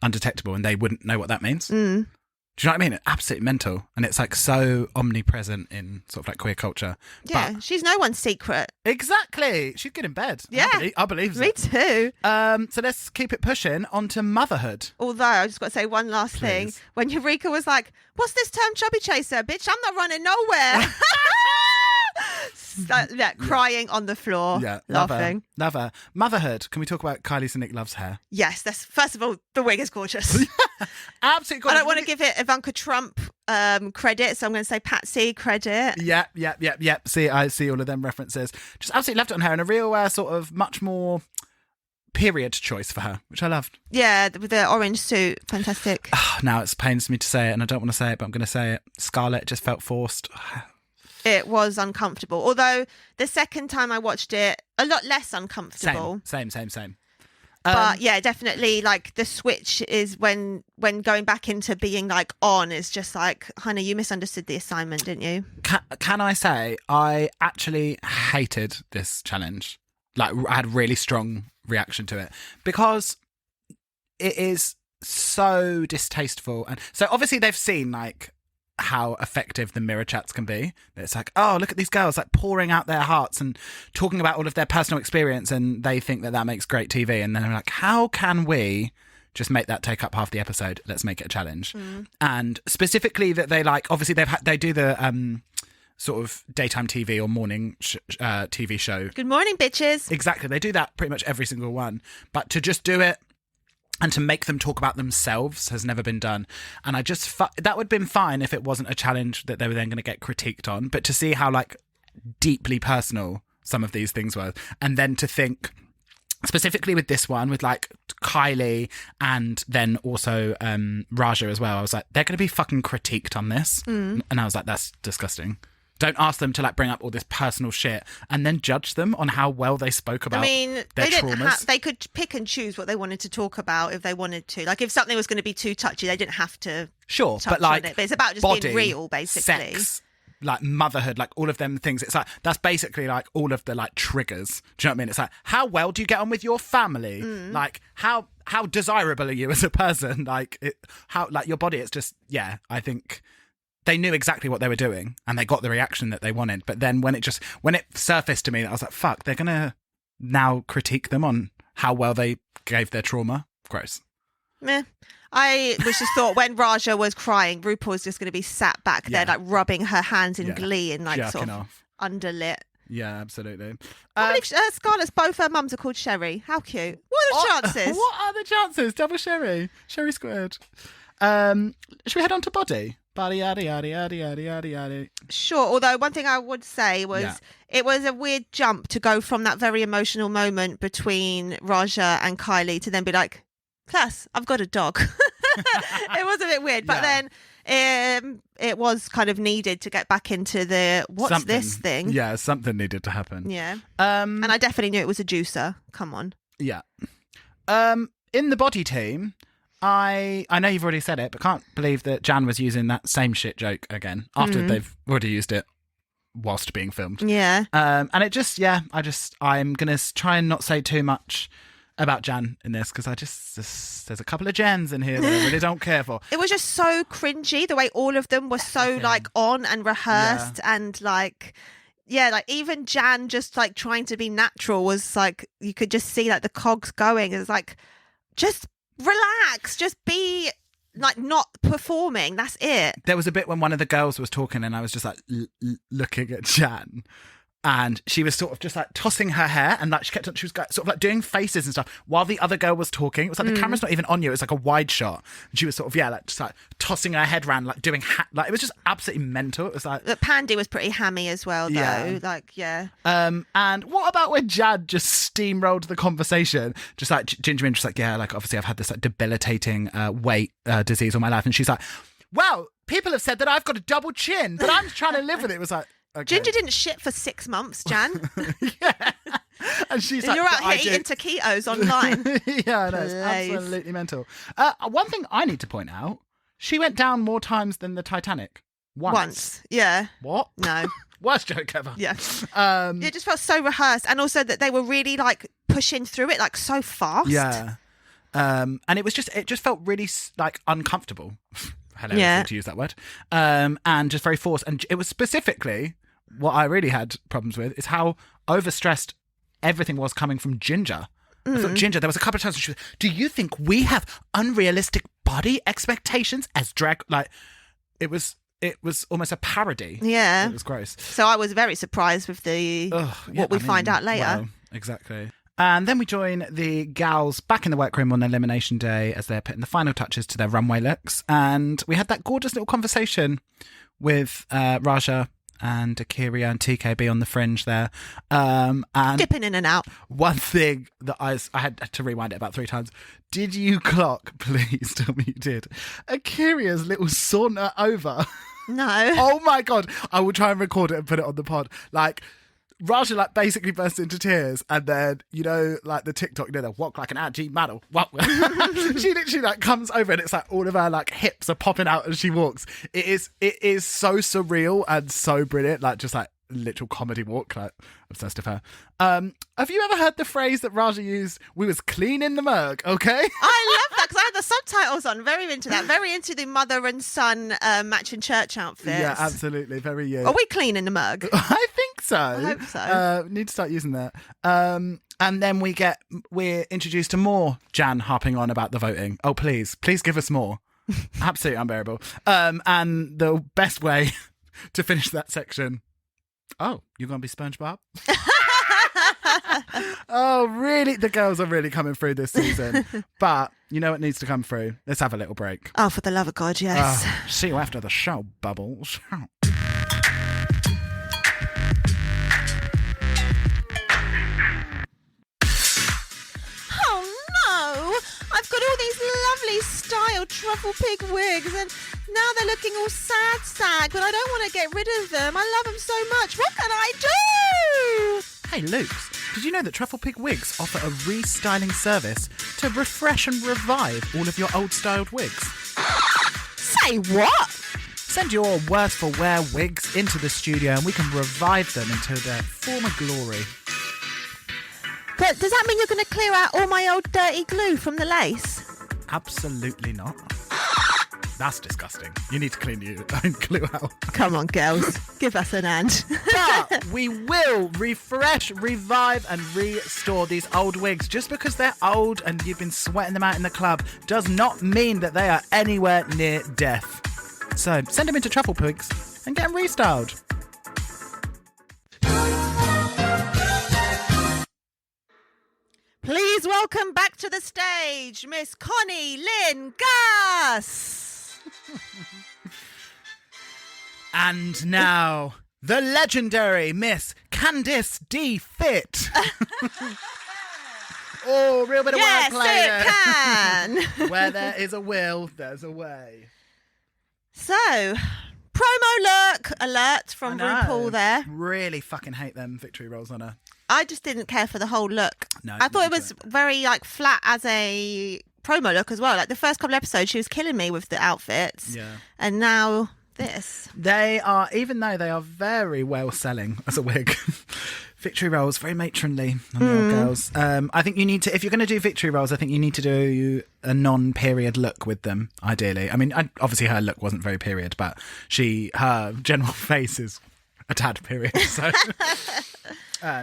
Speaker 1: undetectable, and they wouldn't know what that means. Do you know what I mean? Absolutely mental. And it's like so omnipresent in sort of like queer culture.
Speaker 2: yeah,
Speaker 1: But
Speaker 2: she's no one's secret.
Speaker 1: exactly. She'd get in bed.
Speaker 2: Yeah.
Speaker 1: I believe
Speaker 2: Me
Speaker 1: it.
Speaker 2: too.
Speaker 1: So let's keep it pushing onto motherhood.
Speaker 2: Although I just got to say one last thing.
Speaker 1: Please.
Speaker 2: When Eureka was like, "What's this term, chubby chaser, bitch? I'm not running nowhere." Crying on the floor, laughing.
Speaker 1: Love her. Motherhood. Can we talk about Kylie Cynic loves hair?
Speaker 2: Yes, that's first of all, the wig is gorgeous.
Speaker 1: Absolutely gorgeous.
Speaker 2: I don't want to give it Ivanka Trump credit, so I'm going to say Patsy credit.
Speaker 1: Yeah. See, I see all of them references. Just absolutely left it on her, and a real sort of much more period choice for her, which I loved.
Speaker 2: Yeah, with the orange suit, fantastic.
Speaker 1: Now it pains me to say it, and I don't want to say it, but I'm going to say it. Scarlett just felt forced.
Speaker 2: It was uncomfortable. Although the second time I watched it, a lot less uncomfortable.
Speaker 1: Same.
Speaker 2: But yeah, definitely like the switch is when going back into being like on is just like, honey, you misunderstood the assignment, didn't you?
Speaker 1: Can I say I actually hated this challenge? Like, I had a really strong reaction to it because it is so distasteful. And so obviously they've seen like how effective the mirror chats can be. It's like, oh, look at these girls like pouring out their hearts and talking about all of their personal experience, and they think that makes great TV. And then they're like, how can we just make that take up half the episode? Let's make it a challenge. And specifically that they like, obviously they do the sort of daytime TV or morning TV show. Good morning, bitches. Exactly. They do that pretty much every single one. But to just do it and to make them talk about themselves has never been done. And I just... that would have been fine if it wasn't a challenge that they were then going to get critiqued on. But to see how, like, deeply personal some of these things were, and then to think... specifically with this one, with like Kylie and then also Raja as well, I was like, they're going to be fucking critiqued on this. And I was like, that's disgusting. Don't ask them to like bring up all this personal shit and then judge them on how well they spoke about their traumas.
Speaker 2: They could pick and choose what they wanted to talk about if they wanted to. Like if something was going to be too touchy, they didn't have to.
Speaker 1: Sure,
Speaker 2: touch
Speaker 1: but like
Speaker 2: on it. But it's about just
Speaker 1: body,
Speaker 2: being real, basically.
Speaker 1: Sex, like motherhood, like all of them things. It's like that's basically like all of the like triggers. Do you know what I mean? It's like, how well do you get on with your family? Like how desirable are you as a person? Like how like your body. It's just I think they knew exactly what they were doing and they got the reaction that they wanted. But then when it surfaced to me, I was like, fuck, they're gonna now critique them on how well they gave their trauma. Gross.
Speaker 2: Meh. I was just thought when Raja was crying, RuPaul was just going to be sat back there, like rubbing her hands in glee and like
Speaker 1: jerking
Speaker 2: sort of
Speaker 1: off.
Speaker 2: Underlit.
Speaker 1: Yeah, absolutely.
Speaker 2: I believe Scarlett's both her mums are called Sherry. How cute. What are the chances?
Speaker 1: What are the chances? Double Sherry. Sherry squared. Should we head on to body? Body, yaddy, yaddy, yaddy, yaddy, yaddy, yaddy.
Speaker 2: Sure, although one thing I would say was it was a weird jump to go from that very emotional moment between Raja and Kylie to then be like, plus, I've got a dog. It was a bit weird, but then it was kind of needed to get back into the this thing.
Speaker 1: Yeah, something needed to happen.
Speaker 2: Yeah. And I definitely knew it was a juicer. Come on.
Speaker 1: Yeah. In the body team, I know you've already said it, but can't believe that Jan was using that same shit joke again after they've already used it whilst being filmed.
Speaker 2: Yeah.
Speaker 1: And it just, I'm going to try and not say too much about Jan in this because there's a couple of Jans in here that I really don't care for.
Speaker 2: It was just so cringy the way all of them were so like on and rehearsed and like like even Jan just like trying to be natural was like you could just see like the cogs going. It was like just relax, just be like not performing. That's it.
Speaker 1: There was a bit when one of the girls was talking and I was just like looking at Jan. And she was sort of just like tossing her hair and like she was sort of like doing faces and stuff while the other girl was talking. It was like the camera's not even on you. It was like a wide shot. And she was sort of, like just like tossing her head around, like doing, like it was just absolutely mental. It was like...
Speaker 2: But Pandy was pretty hammy as well, though.
Speaker 1: And what about when Jad just steamrolled the conversation? Just like Ginger Minge, just like, like obviously I've had this like debilitating weight disease all my life. And she's like, well, people have said that I've got a double chin, but I'm trying to live with it. It was like, okay.
Speaker 2: Ginger didn't shit for 6 months, Jan.
Speaker 1: And And she's
Speaker 2: You're
Speaker 1: like,
Speaker 2: out here eating taquitos online.
Speaker 1: Yeah, I know. It's
Speaker 2: Please.
Speaker 1: absolutely mental. One thing I need to point out, she went down more times than the Titanic. Once.
Speaker 2: Yeah.
Speaker 1: What?
Speaker 2: No.
Speaker 1: Worst joke ever.
Speaker 2: Yeah. It just felt so rehearsed, and also that they were really like pushing through it like so fast.
Speaker 1: Yeah. And it just felt really like uncomfortable. Hilarious to use that word. And just very forced. And it was specifically what I really had problems with is how overstressed everything was coming from Ginger. I thought Ginger, there was a couple of times when she was, do you think we have unrealistic body expectations as drag? Like, it was almost a parody.
Speaker 2: Yeah.
Speaker 1: It was gross.
Speaker 2: So I was very surprised with what we find out later.
Speaker 1: Well, exactly. And then we join the gals back in the workroom on Elimination Day as they're putting the final touches to their runway looks. And we had that gorgeous little conversation with Raja and Akira and TKB on the fringe there. And
Speaker 2: dipping in and out.
Speaker 1: one thing that I had to rewind it about 3 times. Did you clock, please tell me you did, Akira's little saunter over?
Speaker 2: No.
Speaker 1: Oh my God. I will try and record it and put it on the pod. Like, Raja like basically burst into tears, and then like the TikTok, they walk like an IG model. What? She literally like comes over, and it's like all of her like hips are popping out as she walks. It is so surreal and so brilliant, like just like literal comedy walk. Like, obsessed with her. Have you ever heard the phrase that Raja used? We was clean in the mug, okay?
Speaker 2: I love that because I had the subtitles on. Very into that. Very into the mother and son matching church outfits.
Speaker 1: Yeah, absolutely. Very you.
Speaker 2: Are we clean in the mug?
Speaker 1: I think so.
Speaker 2: I hope so.
Speaker 1: Need to start using that. And then we're introduced to more Jan harping on about the voting. Oh, please give us more. Absolutely unbearable. And the best way to finish that section. Oh, you're going to be SpongeBob? Oh, really? The girls are really coming through this season. But you know what needs to come through? Let's have a little break.
Speaker 2: Oh, for the love of God, yes.
Speaker 1: See you after the show, Bubbles.
Speaker 2: Oh no! I've got all these lovely styled truffle pig wigs, and now they're looking all sad, but I don't want to get rid of them. I love them so much. What can I do?
Speaker 1: Hey, Lukes, did you know that Truffle Pig Wigs offer a restyling service to refresh and revive all of your old-styled wigs?
Speaker 2: Say what?
Speaker 1: Send your worst for wear wigs into the studio and we can revive them into their former glory.
Speaker 2: But does that mean you're going to clear out all my old dirty glue from the lace?
Speaker 1: Absolutely not. That's disgusting. You need to clean your own glue out.
Speaker 2: Come on, girls. Give us an hand.
Speaker 1: But we will refresh, revive and restore these old wigs. Just because they're old and you've been sweating them out in the club does not mean that they are anywhere near death. So send them into Truffle Pigs and get them restyled.
Speaker 2: Please welcome back to the stage, Miss Connie Lynn Gus.
Speaker 1: And now, the legendary Miss Candice D. Fit. Oh, real bit of
Speaker 2: Yes,
Speaker 1: wordplay there.
Speaker 2: it can.
Speaker 1: Where there is a will, there's a way.
Speaker 2: So, promo look alert from
Speaker 1: I know.
Speaker 2: RuPaul there.
Speaker 1: Really fucking hate them victory rolls on her.
Speaker 2: I just didn't care for the whole look.
Speaker 1: No,
Speaker 2: I thought it
Speaker 1: not
Speaker 2: was very like flat as a promo look as well. Like the first couple of episodes, she was killing me with the outfits.
Speaker 1: Yeah.
Speaker 2: And now this.
Speaker 1: They are, even though they are very well selling as a wig, victory rolls, very matronly on the old girls. I think you need to, if you're going to do victory rolls, I think you need to do a non-period look with them, ideally. I mean, obviously her look wasn't very period, but her general face is a tad period. So,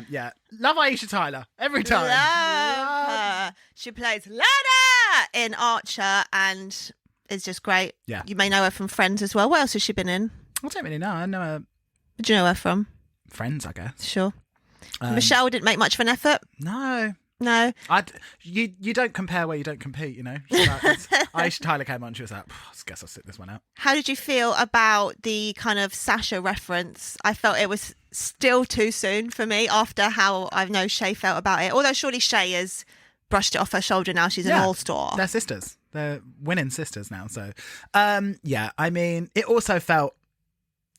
Speaker 1: yeah. Love Aisha Tyler every time.
Speaker 2: Love her. She plays Lana in Archer and is just great.
Speaker 1: Yeah.
Speaker 2: You may know her from Friends as well. What else has she been in?
Speaker 1: I don't really know. I know her
Speaker 2: Where do you know her from?
Speaker 1: Friends, I guess.
Speaker 2: Sure. Michelle didn't make much of an effort.
Speaker 1: No.
Speaker 2: No.
Speaker 1: You don't compare where you don't compete, you know. Aisha Tyler came on, she was like, I guess I'll sit this one out.
Speaker 2: How did you feel about the kind of Sasha reference? I felt it was still too soon for me after how I know Shay felt about it. Although surely Shay has brushed it off her shoulder now. She's an all-star.
Speaker 1: They're sisters. They're winning sisters now. So, yeah, I mean, it also felt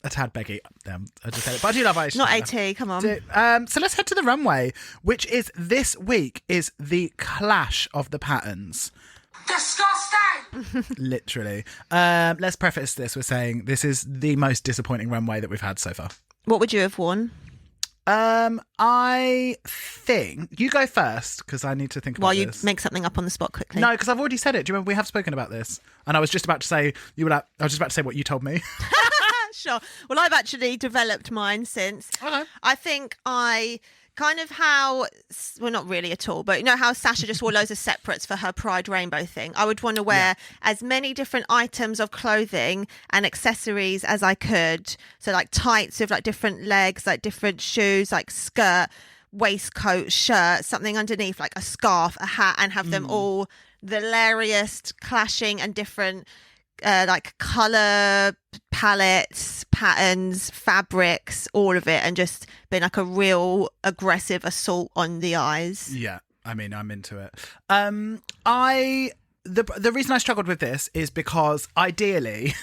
Speaker 1: a tad beggy. I just said it, but I do love Irish.
Speaker 2: Not
Speaker 1: Schneider.
Speaker 2: AT, come on.
Speaker 1: So let's head to the runway, which is this week is the clash of the patterns.
Speaker 4: Disgusting!
Speaker 1: Literally. Let's preface this with saying this is the most disappointing runway that we've had so far.
Speaker 2: What would you have worn?
Speaker 1: I think you go first because I need to think about
Speaker 2: While you
Speaker 1: this.
Speaker 2: make something up on the spot quickly.
Speaker 1: No, because I've already said it. Do you remember we have spoken about this? And I was just about to say I was just about to say what you told me.
Speaker 2: Sure. Well, I've actually developed mine since.
Speaker 1: Okay.
Speaker 2: I think I kind of well, not really at all, but you know how Sasha just wore loads of separates for her Pride Rainbow thing? I would want to wear as many different items of clothing and accessories as I could. So like tights with like different legs, like different shoes, like skirt, waistcoat, shirt, something underneath, like a scarf, a hat, and have them all the hilarious, clashing and different like colour palettes, patterns, fabrics, all of it, and just been like a real aggressive assault on the eyes.
Speaker 1: Yeah, I mean, I'm into it. The reason I struggled with this is because ideally,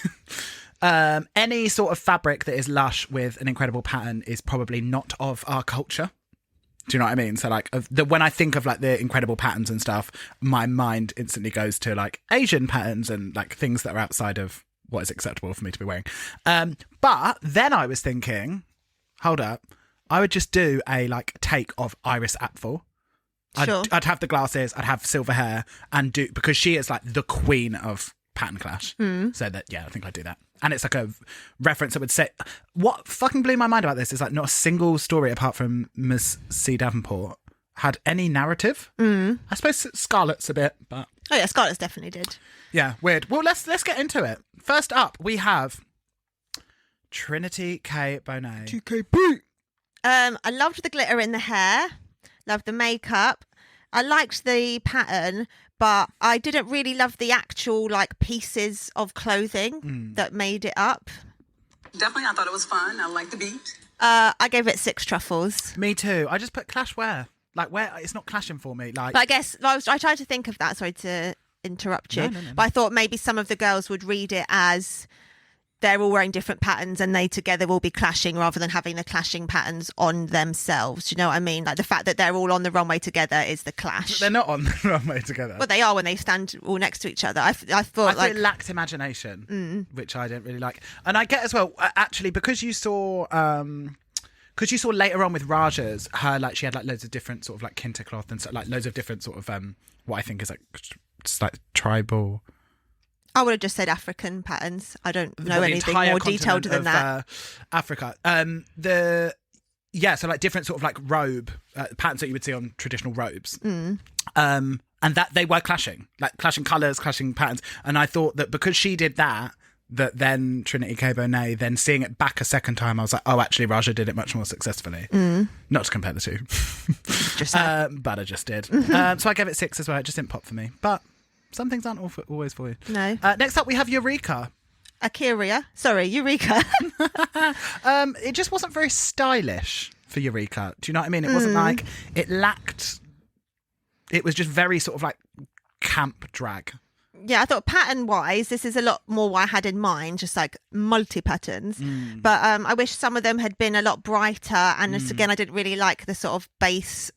Speaker 1: any sort of fabric that is lush with an incredible pattern is probably not of our culture. Do you know what I mean? So like when I think of like the incredible patterns and stuff, my mind instantly goes to like Asian patterns and like things that are outside of what is acceptable for me to be wearing. But then I was thinking, hold up, I would just do a like take of Iris Apfel.
Speaker 2: Sure.
Speaker 1: I'd have the glasses, I'd have silver hair, and because she is like the queen of pattern clash. So that, yeah, I think I'd do that. And it's like a reference that would say, what fucking blew my mind about this is like not a single story apart from Miss C. Davenport had any narrative. I suppose Scarlett's a bit, but
Speaker 2: Oh yeah, Scarlett's definitely did.
Speaker 1: yeah, weird. Well, let's get into it. First up, we have Trinity K. Bonet.
Speaker 2: TKB. I loved the glitter in the hair, loved the makeup. I liked the pattern, but I didn't really love the actual like pieces of clothing that made it up.
Speaker 4: Definitely, I thought it was fun. I liked the beat.
Speaker 2: I gave it 6 truffles.
Speaker 1: Me too. I just put clash wear. Like where it's not clashing for me. Like
Speaker 2: But I guess I tried to think of that. Sorry to interrupt you.
Speaker 1: No.
Speaker 2: But I thought maybe some of the girls would read it as they're all wearing different patterns and they together will be clashing rather than having the clashing patterns on themselves. Do you know what I mean? Like the fact that they're all on the runway together is the clash.
Speaker 1: they're not on the runway together.
Speaker 2: Well, they are when they stand all next to each other. I thought
Speaker 1: it lacked imagination, which I didn't really like. And I get as well, actually, because you saw later on with Raja's, her like she had like loads of different sort of like kente cloth and so, like loads of different sort of what I think is like just like tribal.
Speaker 2: I would have just said African patterns. I don't know
Speaker 1: the
Speaker 2: anything
Speaker 1: entire
Speaker 2: more detailed than
Speaker 1: continent
Speaker 2: that.
Speaker 1: of, Africa. So like different sort of like robe patterns that you would see on traditional robes. And that they were clashing colours, clashing patterns. And I thought that because she did that then Trinity K. Bonet, then seeing it back a second time, I was like, oh, actually, Raja did it much more successfully. Not to compare the two. But I just did. So I gave it 6 as well. It just didn't pop for me. But some things aren't always for you.
Speaker 2: No.
Speaker 1: Next up, we have Eureka.
Speaker 2: Eureka.
Speaker 1: It just wasn't very stylish for Eureka. Do you know what I mean? It wasn't like, it was just very sort of like camp drag.
Speaker 2: Yeah, I thought pattern-wise, this is a lot more what I had in mind, just like multi-patterns. But I wish some of them had been a lot brighter. And just, again, I didn't really like the sort of base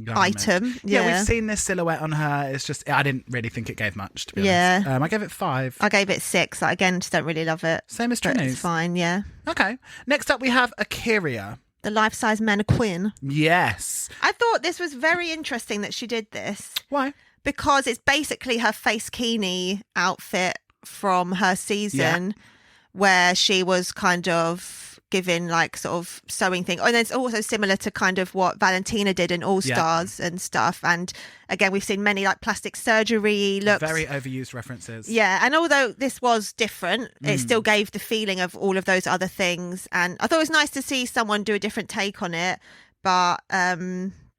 Speaker 2: item.
Speaker 1: Yeah, we've seen this silhouette on her. It's just, I didn't really think it gave much, to be honest. I gave it 5.
Speaker 2: I gave it 6. Like, again, just don't really love it.
Speaker 1: Same as
Speaker 2: But
Speaker 1: Trini's.
Speaker 2: it's fine, yeah.
Speaker 1: Okay. Next up, we have Akira.
Speaker 2: The life-size mannequin.
Speaker 1: Yes.
Speaker 2: I thought this was very interesting that she did this.
Speaker 1: Why?
Speaker 2: Because it's basically her face kini outfit from her season where she was kind of giving like sort of sewing thing. And it's also similar to kind of what Valentina did in All Stars and stuff. And again, we've seen many like plastic surgery looks.
Speaker 1: Very overused references.
Speaker 2: Yeah. And although this was different, it still gave the feeling of all of those other things. And I thought it was nice to see someone do a different take on it. But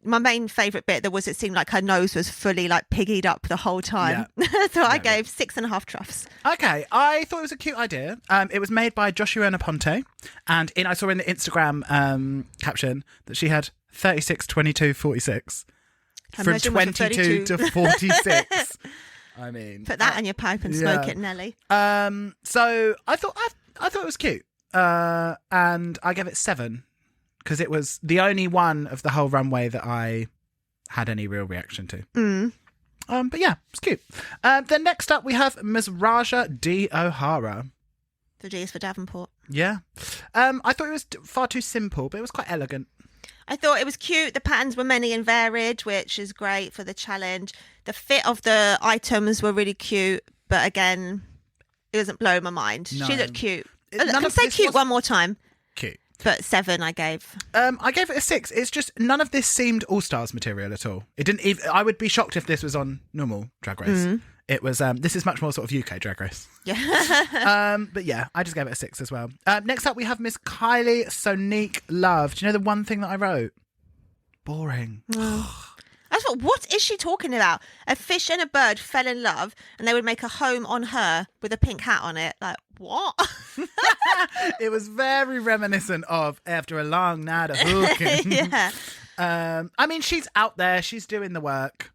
Speaker 2: my main favourite bit there was it seemed like her nose was fully like piggied up the whole time. So I gave 6.5 truffs. Okay,
Speaker 1: I thought it was a cute idea. It was made by Joshua Naponte, and I saw in the Instagram caption that she had 36, 22, 46 from 22 to 46. I mean,
Speaker 2: put that in your pipe and smoke it, Nelly.
Speaker 1: So I thought it was cute. And I gave it 7 because it was the only one of the whole runway that I had any real reaction to. But yeah, it's cute. Then next up we have Ms. Raja D. O'Hara.
Speaker 2: The D is for Davenport.
Speaker 1: Yeah. I thought it was far too simple, but it was quite elegant.
Speaker 2: I thought it was cute. The patterns were many and varied, which is great for the challenge. The fit of the items were really cute, but again, it wasn't blowing my mind.
Speaker 1: No.
Speaker 2: She looked cute.
Speaker 1: None
Speaker 2: I can
Speaker 1: of
Speaker 2: say
Speaker 1: this
Speaker 2: cute
Speaker 1: was-
Speaker 2: one more time,
Speaker 1: Cute.
Speaker 2: but 7 I gave.
Speaker 1: I gave it a 6. It's just none of this seemed All Stars material at all. It didn't. Even, I would be shocked if this was on normal Drag Race. It was. This is much more sort of UK Drag Race.
Speaker 2: Yeah.
Speaker 1: But yeah, I just gave it a 6 as well. Next up, we have Miss Kylie Sonique Love. Do you know the one thing that I wrote? Boring.
Speaker 2: I thought, what is she talking about? A fish and a bird fell in love and they would make a home on her with a pink hat on it. Like, what?
Speaker 1: It was very reminiscent of After a Long Night of Hooking.
Speaker 2: Yeah.
Speaker 1: I mean, she's out there. She's doing the work.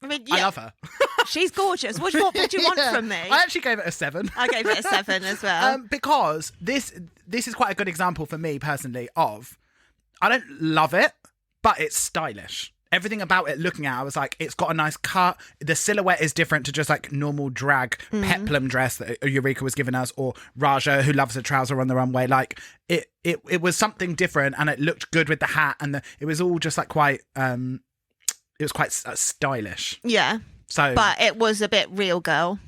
Speaker 2: I mean,
Speaker 1: I
Speaker 2: yeah,
Speaker 1: love her.
Speaker 2: she's gorgeous. What more would you want
Speaker 1: Yeah.
Speaker 2: from me?
Speaker 1: I actually gave it a 7.
Speaker 2: I gave it a 7 as well.
Speaker 1: Because this is quite a good example for me personally of, I don't love it, but it's stylish. Everything about it looking at, I was like, it's got a nice cut. The silhouette is different to just like normal drag peplum dress that Eureka was giving us, or Raja, who loves a trouser on the runway. Like it was something different, and it looked good with the hat, and it was all just like quite. It was quite stylish.
Speaker 2: Yeah.
Speaker 1: So,
Speaker 2: But it was a bit real girl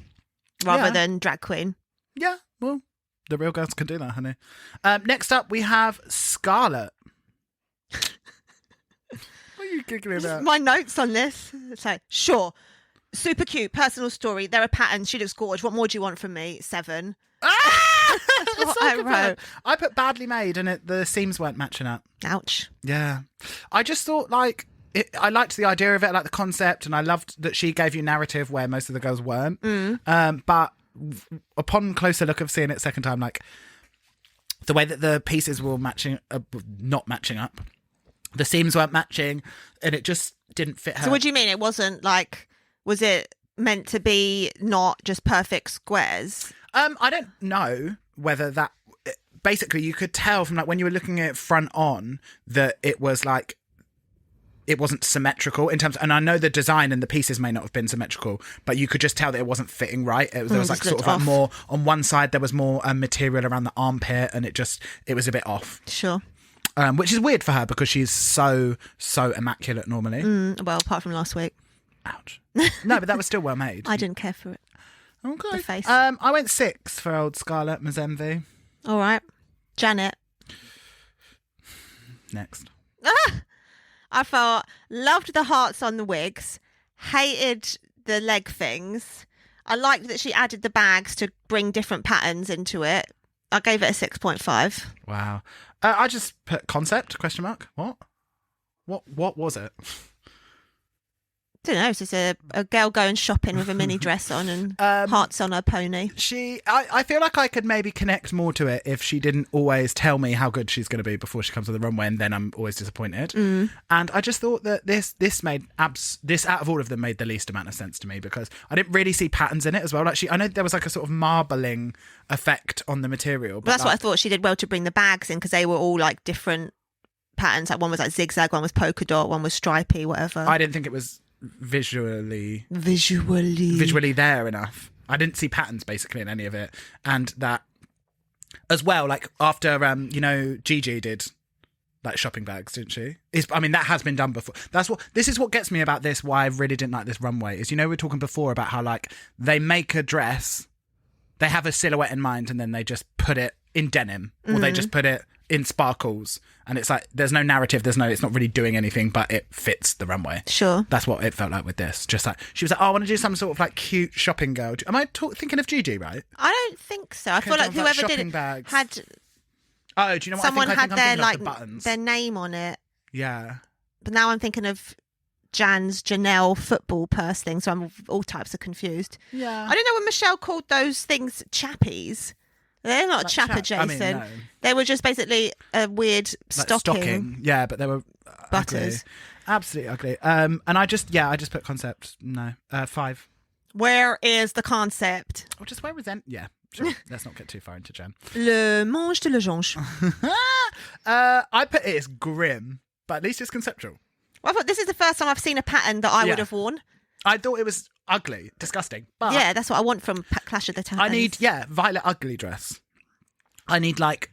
Speaker 2: rather
Speaker 1: Yeah.
Speaker 2: than drag queen.
Speaker 1: yeah, well, the real girls can do that, honey. Next up, we have Scarlett. What are you giggling about?
Speaker 2: My notes on this. It's like, sure. Super cute, personal story. There are patterns. She looks gorgeous. What more do you want from me? 7.
Speaker 1: Ah!
Speaker 2: That's what
Speaker 1: So
Speaker 2: I
Speaker 1: confused.
Speaker 2: wrote.
Speaker 1: I put badly made, and the seams weren't matching up.
Speaker 2: Ouch.
Speaker 1: Yeah, I just thought like I liked the idea of it, I liked the concept, and I loved that she gave you narrative where most of the girls weren't. But upon closer look of seeing it second time, like the way that the pieces were not matching up, the seams weren't matching, and it just didn't fit her.
Speaker 2: So what do you mean? It wasn't like, was it meant to be not just perfect squares?
Speaker 1: I don't know whether that. Basically, you could tell from like when you were looking at it front on that it was like it wasn't symmetrical in terms. And I know the design and the pieces may not have been symmetrical, but you could just tell that it wasn't fitting right. There was like
Speaker 2: just
Speaker 1: sort of like
Speaker 2: off.
Speaker 1: more on one side. There was more material around the armpit, and it was a bit off.
Speaker 2: Sure.
Speaker 1: Which is weird for her because she's so immaculate normally.
Speaker 2: Well, apart from last week.
Speaker 1: Ouch. No, but that was still well made.
Speaker 2: I didn't care for it.
Speaker 1: Okay.
Speaker 2: The face.
Speaker 1: I went 6 for old Scarlett Mazemvi.
Speaker 2: All right. Janet.
Speaker 1: Next.
Speaker 2: I thought, loved the hearts on the wigs, hated the leg things. I liked that she added the bags to bring different patterns into it. I gave it a 6.5.
Speaker 1: Wow. I just put concept, question mark. What was it?
Speaker 2: I don't know, it's just a girl going shopping with a mini dress on and hearts on her pony.
Speaker 1: I feel like I could maybe connect more to it if she didn't always tell me how good she's going to be before she comes to the runway, and then I'm always disappointed. And I just thought that this out of all of them made the least amount of sense to me because I didn't really see patterns in it as well. Like I know there was like a sort of marbling effect on the material.
Speaker 2: But that's what I thought. She did well to bring the bags in because they were all like different patterns. Like one was like zigzag, one was polka dot, one was stripy, whatever.
Speaker 1: I didn't think it was visually there enough. I didn't see patterns basically in any of it, and that as well, like after Gigi did like shopping bags, didn't she? That has been done before. This is what gets me about this, why I really didn't like this runway is, we were talking before about how like they make a dress, they have a silhouette in mind, and then they just put it in denim, or they just put it in sparkles, and it's like there's no narrative, it's not really doing anything, but it fits the runway.
Speaker 2: Sure.
Speaker 1: That's what it felt like with this. Just like she was like, I want to do some sort of like cute shopping girl. Am I thinking of Gigi, right?
Speaker 2: I don't think so. I feel like
Speaker 1: Kind of
Speaker 2: whoever did
Speaker 1: shopping
Speaker 2: it
Speaker 1: bags.
Speaker 2: had
Speaker 1: Oh, do you know what
Speaker 2: someone
Speaker 1: I think?
Speaker 2: had
Speaker 1: I
Speaker 2: their
Speaker 1: think I'm thinking
Speaker 2: like
Speaker 1: of the buttons.
Speaker 2: their name on it.
Speaker 1: Yeah.
Speaker 2: But now I'm thinking of Janelle football purse thing, so I'm all types of confused.
Speaker 1: Yeah.
Speaker 2: I don't know when Michelle called those things chappies. They're not
Speaker 1: Like
Speaker 2: chap
Speaker 1: chap-
Speaker 2: adjacent.
Speaker 1: no.
Speaker 2: They were just basically a weird
Speaker 1: Like
Speaker 2: stocking.
Speaker 1: Yeah, but they were
Speaker 2: Butters.
Speaker 1: ugly. Absolutely ugly. And I just put concept. No, 5.
Speaker 2: Where is the concept?
Speaker 1: Or just where resent? Yeah, Sure. Let's not get too far into Jen.
Speaker 2: Le mange de la jonge.
Speaker 1: I put it as grim, but at least it's conceptual.
Speaker 2: Well, I thought this is the first time I've seen a pattern that I would have worn.
Speaker 1: I thought it was ugly, disgusting. But
Speaker 2: yeah, that's what I want from Clash of the Titans.
Speaker 1: I need, violet ugly dress. I need like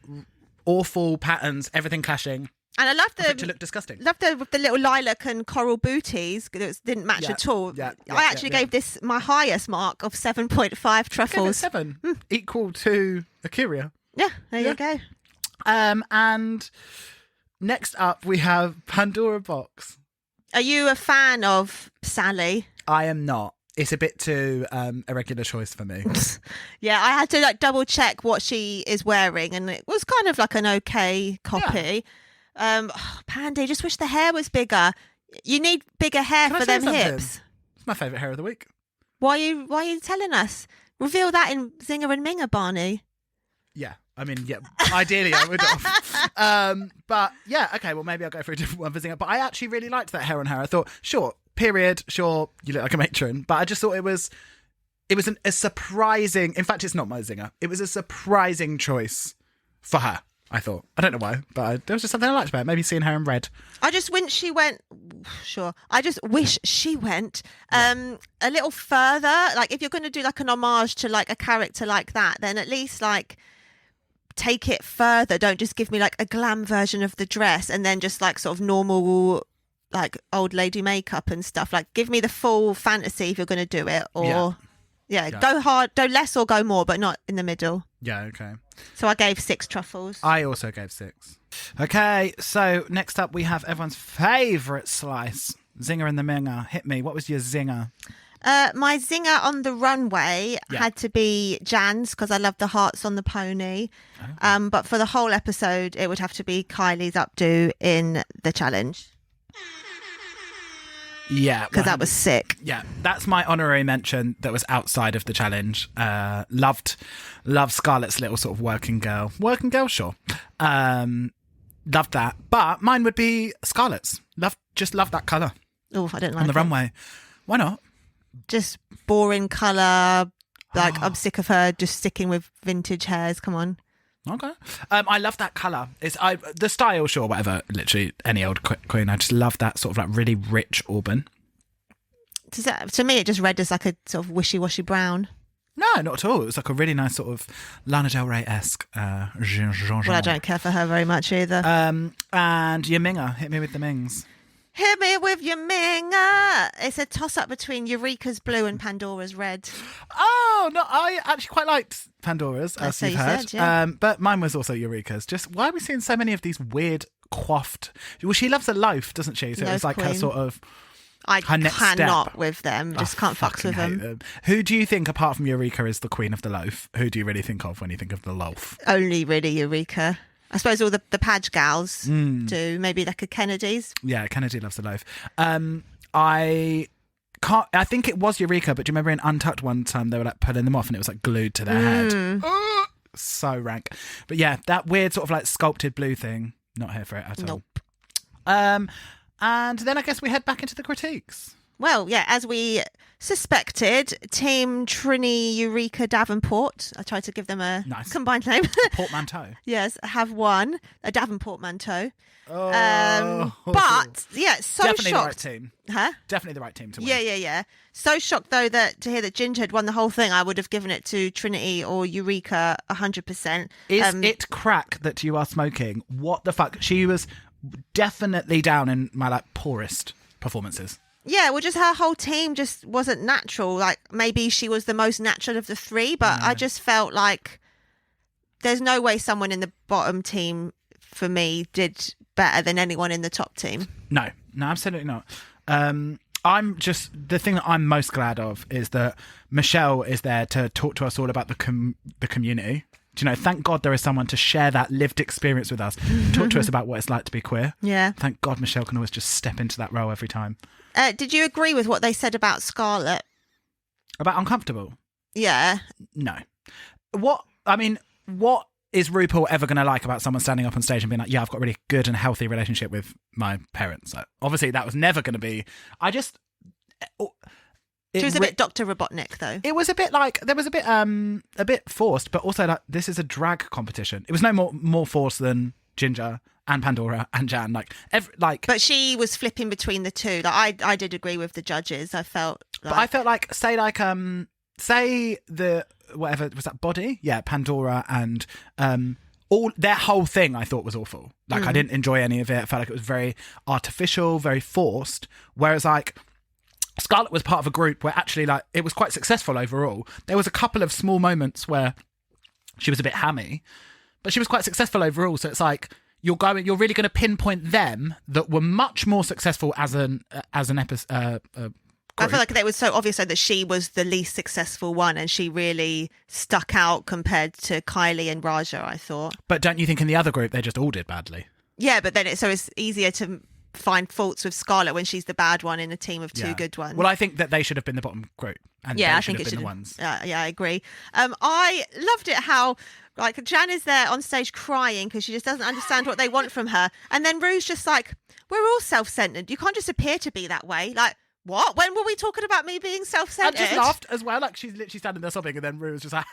Speaker 1: awful patterns, everything clashing.
Speaker 2: And I love
Speaker 1: For it to look disgusting.
Speaker 2: Love the little lilac and coral booties that didn't match at all. I actually gave this my highest mark of 7.5 truffles.
Speaker 1: 7, equal to Akira.
Speaker 2: Yeah, there you go.
Speaker 1: And next up we have Pandora Box.
Speaker 2: Are you a fan of Sally?
Speaker 1: I am not. It's a bit too a regular choice for me.
Speaker 2: Yeah, I had to like double check what she is wearing, and it was kind of like an okay copy. Pandy, just wish the hair was bigger. You need bigger hair for them hips.
Speaker 1: It's my favourite hair of the week.
Speaker 2: Why are you telling us? Reveal that in Zinger and Minger, Barney.
Speaker 1: Yeah, I mean, ideally I would have. But yeah, okay, well maybe I'll go for a different one for Zinger. But I actually really liked that hair on her. I thought, sure, period, sure, you look like a matron. But I just thought it was a surprising, in fact, it's not my Zinger. It was a surprising choice for her. I thought. I don't know why, but there was just something I liked about it. Maybe seeing her in red.
Speaker 2: I just wish she went. Sure. I just wish she went a little further. Like, if you're going to do like an homage to like a character like that, then at least like take it further. Don't just give me like a glam version of the dress and then just like sort of normal like old lady makeup and stuff. Like, give me the full fantasy if you're going to do it. Or go hard, go less or go more, but not in the middle.
Speaker 1: Yeah, okay.
Speaker 2: So I gave 6 truffles.
Speaker 1: I also gave 6. Okay, so next up we have everyone's favourite slice, Zinger and the Minger. Hit me. What was your Zinger?
Speaker 2: My Zinger on the runway had to be Jan's because I love the hearts on the pony. Oh. But for the whole episode, it would have to be Kylie's updo in the challenge.
Speaker 1: Yeah.
Speaker 2: Because that was sick.
Speaker 1: Yeah, that's my honorary mention that was outside of the challenge. Loved Scarlett's little sort of working girl, sure. Loved that. But mine would be Scarlett's. Just love that colour.
Speaker 2: Oh, I didn't like
Speaker 1: on the runway. Why not?
Speaker 2: Just boring colour. Like, I'm sick of her just sticking with vintage hairs. Come on.
Speaker 1: Okay. I love that colour. It's the style, sure, whatever. Literally any old queen. I just love that sort of like really rich auburn.
Speaker 2: To me, it just read as like a sort of wishy-washy brown.
Speaker 1: No, not at all. It was like a really nice sort of Lana Del Rey-esque. Well,
Speaker 2: I don't care for her very much either.
Speaker 1: And your Minger. Hit me with the Mings.
Speaker 2: Hit me with your Minger. It's a toss-up between Eureka's blue and Pandora's red.
Speaker 1: Oh, no, I actually quite liked Pandora's, as you've heard.
Speaker 2: Said,
Speaker 1: but mine was also Eureka's. Just, why are we seeing so many of these weird coiffed... Well, she loves a loaf, doesn't she? So
Speaker 2: Loaf
Speaker 1: it's like
Speaker 2: queen.
Speaker 1: her sort of...
Speaker 2: I
Speaker 1: her next
Speaker 2: cannot
Speaker 1: step.
Speaker 2: with them. Just can't fucks with them.
Speaker 1: Who do you think, apart from Eureka, is the queen of the loaf? Who do you really think of when you think of the loaf?
Speaker 2: Only really Eureka. I suppose all the Padge gals do. Maybe like a Kennedy's.
Speaker 1: Yeah, Kennedy loves the loaf. I think it was Eureka, but do you remember in Untucked one time they were like pulling them off and it was like glued to their head? So rank. But yeah, that weird sort of like sculpted blue thing, not here for it at all.
Speaker 2: Nope.
Speaker 1: And then I guess we head back into the critiques.
Speaker 2: Well, yeah, as we suspected, Team Trini Eureka Davenport, I tried to give them a combined name.
Speaker 1: Portmanteau.
Speaker 2: Yes, have won a Davenport manteau.
Speaker 1: Oh.
Speaker 2: But, yeah, so
Speaker 1: definitely
Speaker 2: shocked.
Speaker 1: The right team.
Speaker 2: Huh?
Speaker 1: Definitely the right team to win.
Speaker 2: Yeah. So shocked, though, to hear that Ginger had won the whole thing. I would have given it to Trinity or Eureka 100%.
Speaker 1: Is it crack that you are smoking? What the fuck? She was definitely down in my like poorest performances.
Speaker 2: Yeah, well, just her whole team just wasn't natural. Like, maybe she was the most natural of the 3, but I just felt like there's no way someone in the bottom team, for me, did better than anyone in the top team. No,
Speaker 1: absolutely not. I'm just, the thing that I'm most glad of is that Michelle is there to talk to us all about the community. Do you know, thank God there is someone to share that lived experience with us, talk to us about what it's like to be queer.
Speaker 2: Yeah.
Speaker 1: Thank God Michelle can always just step into that role every time.
Speaker 2: Did you agree with what they said about Scarlett?
Speaker 1: About uncomfortable?
Speaker 2: Yeah.
Speaker 1: No. What is RuPaul ever going to like about someone standing up on stage and being like, yeah, I've got a really good and healthy relationship with my parents? Like, obviously, that was never going to be...
Speaker 2: She was a bit Dr. Robotnik, though.
Speaker 1: It was a bit like there was a bit forced, but also like this is a drag competition. It was no more forced than Ginger and Pandora and Jan.
Speaker 2: But she was flipping between the two. Like I did agree with the judges. I felt like
Speaker 1: say the whatever was that body, Pandora and all their whole thing I thought was awful. Like I didn't enjoy any of it. I felt like it was very artificial, very forced. Whereas like Scarlett was part of a group where actually like it was quite successful overall. There was a couple of small moments where she was a bit hammy, but she was quite successful overall. So it's like you're really going to pinpoint them that were much more successful as an episode.
Speaker 2: I feel like it was so obvious that she was the least successful one, and she really stuck out compared to Kylie and Raja, I thought.
Speaker 1: But don't you think in the other group they just all did badly?
Speaker 2: Yeah, but then it's easier to find faults with Scarlett when she's the bad one in a team of two good ones.
Speaker 1: Well, I think that they should have been the bottom group, and
Speaker 2: I
Speaker 1: should
Speaker 2: think
Speaker 1: have
Speaker 2: it
Speaker 1: been
Speaker 2: should
Speaker 1: the ones.
Speaker 2: Yeah, I agree. I loved it how like Jan is there on stage crying because she just doesn't understand what they want from her, and then Rue's just like, "We're all self-centered. You can't just appear to be that way." Like, what? When were we talking about me being self-centered?
Speaker 1: I just laughed as well. Like she's literally standing there sobbing, and then Rue was just like,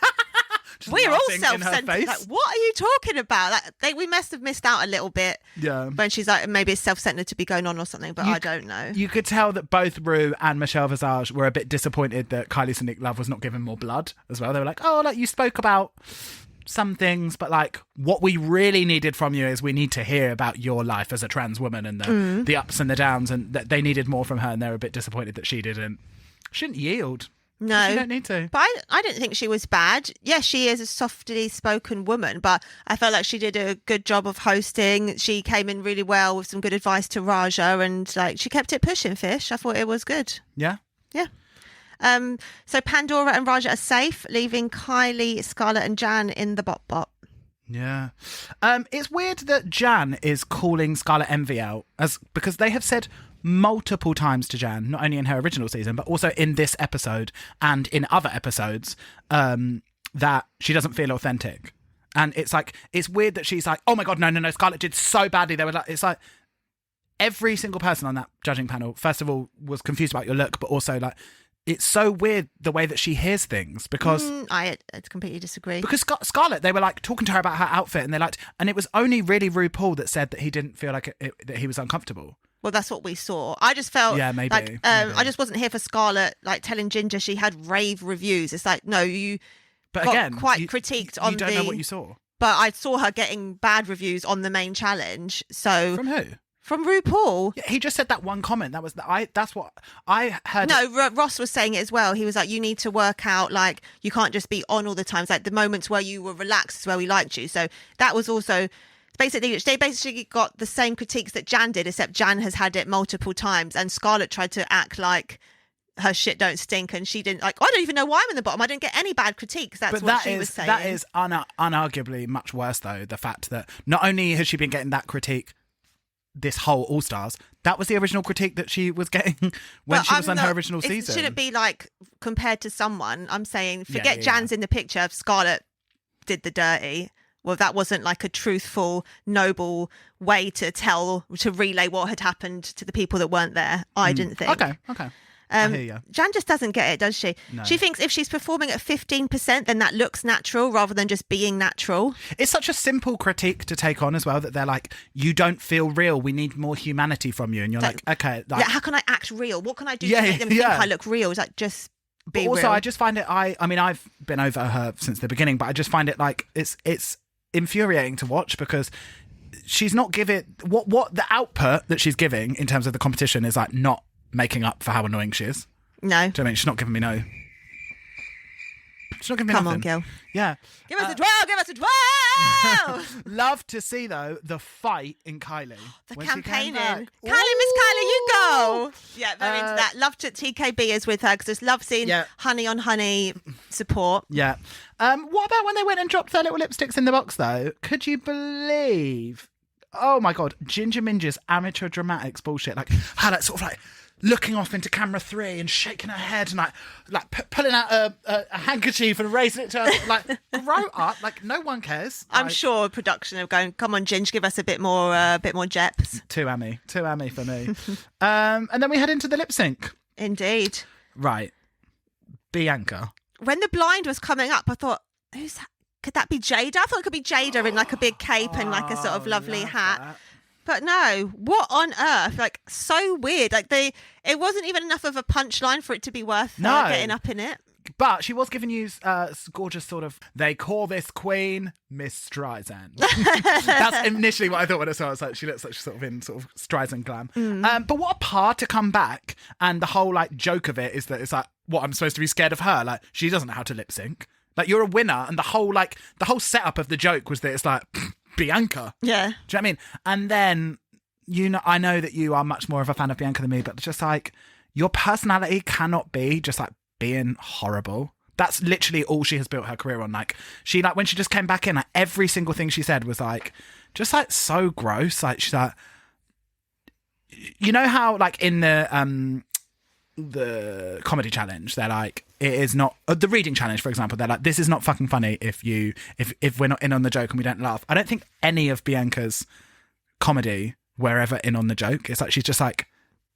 Speaker 2: "We're all self-centered." Like, what are you talking about? Like, we must have missed out a little bit.
Speaker 1: Yeah.
Speaker 2: When she's like, maybe it's self-centered to be going on or something, but I don't know.
Speaker 1: You could tell that both Rue and Michelle Visage were a bit disappointed that Kylie Sonic Love was not given more blood as well. They were like, "Oh, like you spoke about some things, but like what we really needed from you is we need to hear about your life as a trans woman and the ups and the downs," and that they needed more from her, and they were a bit disappointed that she didn't yield.
Speaker 2: No,
Speaker 1: you don't need to.
Speaker 2: But I didn't think she was bad. Yes, she is a softly spoken woman, but I felt like she did a good job of hosting. She came in really well with some good advice to Raja, and like she kept it pushing, Fish. I thought it was good.
Speaker 1: Yeah.
Speaker 2: So Pandora and Raja are safe, leaving Kylie, Scarlett and Jan in the bop.
Speaker 1: Yeah. It's weird that Jan is calling Scarlett Envy out because they have said multiple times to Jan, not only in her original season, but also in this episode and in other episodes, that she doesn't feel authentic. And it's like, it's weird that she's like, "Oh my God, no, Scarlett did so badly." They were like, it's like every single person on that judging panel, first of all, was confused about your look, but also like, it's so weird the way that she hears things because
Speaker 2: I completely disagree.
Speaker 1: Because Scarlett, they were like talking to her about her outfit, and it was only really RuPaul that said that he didn't feel like that he was uncomfortable.
Speaker 2: Well, that's what we saw. I just felt
Speaker 1: maybe.
Speaker 2: Like I just wasn't here for Scarlett like telling Ginger she had rave reviews. It's like, no, you
Speaker 1: but
Speaker 2: got
Speaker 1: again,
Speaker 2: quite critiqued on
Speaker 1: you don't know what you saw.
Speaker 2: But I saw her getting bad reviews on the main challenge. So
Speaker 1: from who?
Speaker 2: From RuPaul.
Speaker 1: Yeah, he just said that one comment. That's what I heard.
Speaker 2: No, Ross was saying it as well. He was like, you need to work out, like, you can't just be on all the time. It's like the moments where you were relaxed is where we liked you. So that was also basically, they basically got the same critiques that Jan did, except Jan has had it multiple times. And Scarlett tried to act like her shit don't stink. And she didn't, like, I don't even know why I'm in the bottom. I didn't get any bad critiques. That's what she was saying.
Speaker 1: That is unarguably much worse, though. The fact that not only has she been getting that critique this whole All Stars, that was the original critique that she was getting when she was on her original season.
Speaker 2: It shouldn't be like compared to someone. I'm saying forget Jan's in the picture. Scarlett did the dirty. Well, that wasn't like a truthful, noble way to relay what had happened to the people that weren't there. I didn't think.
Speaker 1: Okay. I hear you.
Speaker 2: Jan just doesn't get it, does she?
Speaker 1: No.
Speaker 2: She thinks if she's performing at 15%, then that looks natural rather than just being natural.
Speaker 1: It's such a simple critique to take on as well, that they're like, you don't feel real. We need more humanity from you. And you're like okay. Like,
Speaker 2: how can I act real? What can I do to make them think I look real? It's like, just be
Speaker 1: also,
Speaker 2: real.
Speaker 1: I just find it, I mean, I've been over her since the beginning, but I just find it like, it's infuriating to watch because she's not giving, what the output that she's giving in terms of the competition is like not making up for how annoying she is.
Speaker 2: No.
Speaker 1: Do you know what I mean? She's not giving me no. She's not giving me
Speaker 2: Come
Speaker 1: nothing.
Speaker 2: on, Gil.
Speaker 1: Yeah.
Speaker 2: Give us a 12! Give us a 12!
Speaker 1: Love to see, though, the fight in Kylie.
Speaker 2: The
Speaker 1: when she
Speaker 2: campaigning.
Speaker 1: came back.
Speaker 2: Kylie, Miss Kylie, you go! Yeah, very into that. Love to TKB is with her because just love seeing honey on honey support.
Speaker 1: Yeah. What about when they went and dropped their little lipsticks in the box, though? Could you believe... Oh, my God. Ginger Minge's amateur dramatics bullshit. Like, how that sort of like... looking off into camera 3 and shaking her head and like pulling out a handkerchief and raising it to her, like grow up, like no one cares.
Speaker 2: I'm sure production are going, come on, Ginge, give us a bit more jeps.
Speaker 1: Too Amy for me. And then we head into the lip sync.
Speaker 2: Indeed.
Speaker 1: Right. Bianca.
Speaker 2: When the blind was coming up, I thought, who's that? Could that be Jada? I thought it could be Jada in like a big cape and like a sort of lovely hat.
Speaker 1: That.
Speaker 2: But no, what on earth? Like, so weird. Like, it wasn't even enough of a punchline for it to be worth getting up in it.
Speaker 1: But she was giving you gorgeous sort of, they call this queen Miss Streisand. That's initially what I thought when I saw her. I was like, she looks like she's sort of in sort of Streisand glam. But what a par to come back. And the whole like joke of it is that it's like, what, I'm supposed to be scared of her? Like, she doesn't know how to lip sync. Like, you're a winner. And the whole setup of the joke was that it's like, Bianca.
Speaker 2: Yeah.
Speaker 1: Do you know what I mean? And then, I know that you are much more of a fan of Bianca than me, but just like, your personality cannot be just like being horrible. That's literally all she has built her career on. Like, she, like, when she just came back in, like, every single thing she said was like, just like so gross. Like, she's like, you know how like in the comedy challenge, they're like, it is not the reading challenge, for example, they're like, this is not fucking funny if we're not in on the joke and we don't laugh. I don't think any of Bianca's comedy were ever in on the joke. It's like she's just like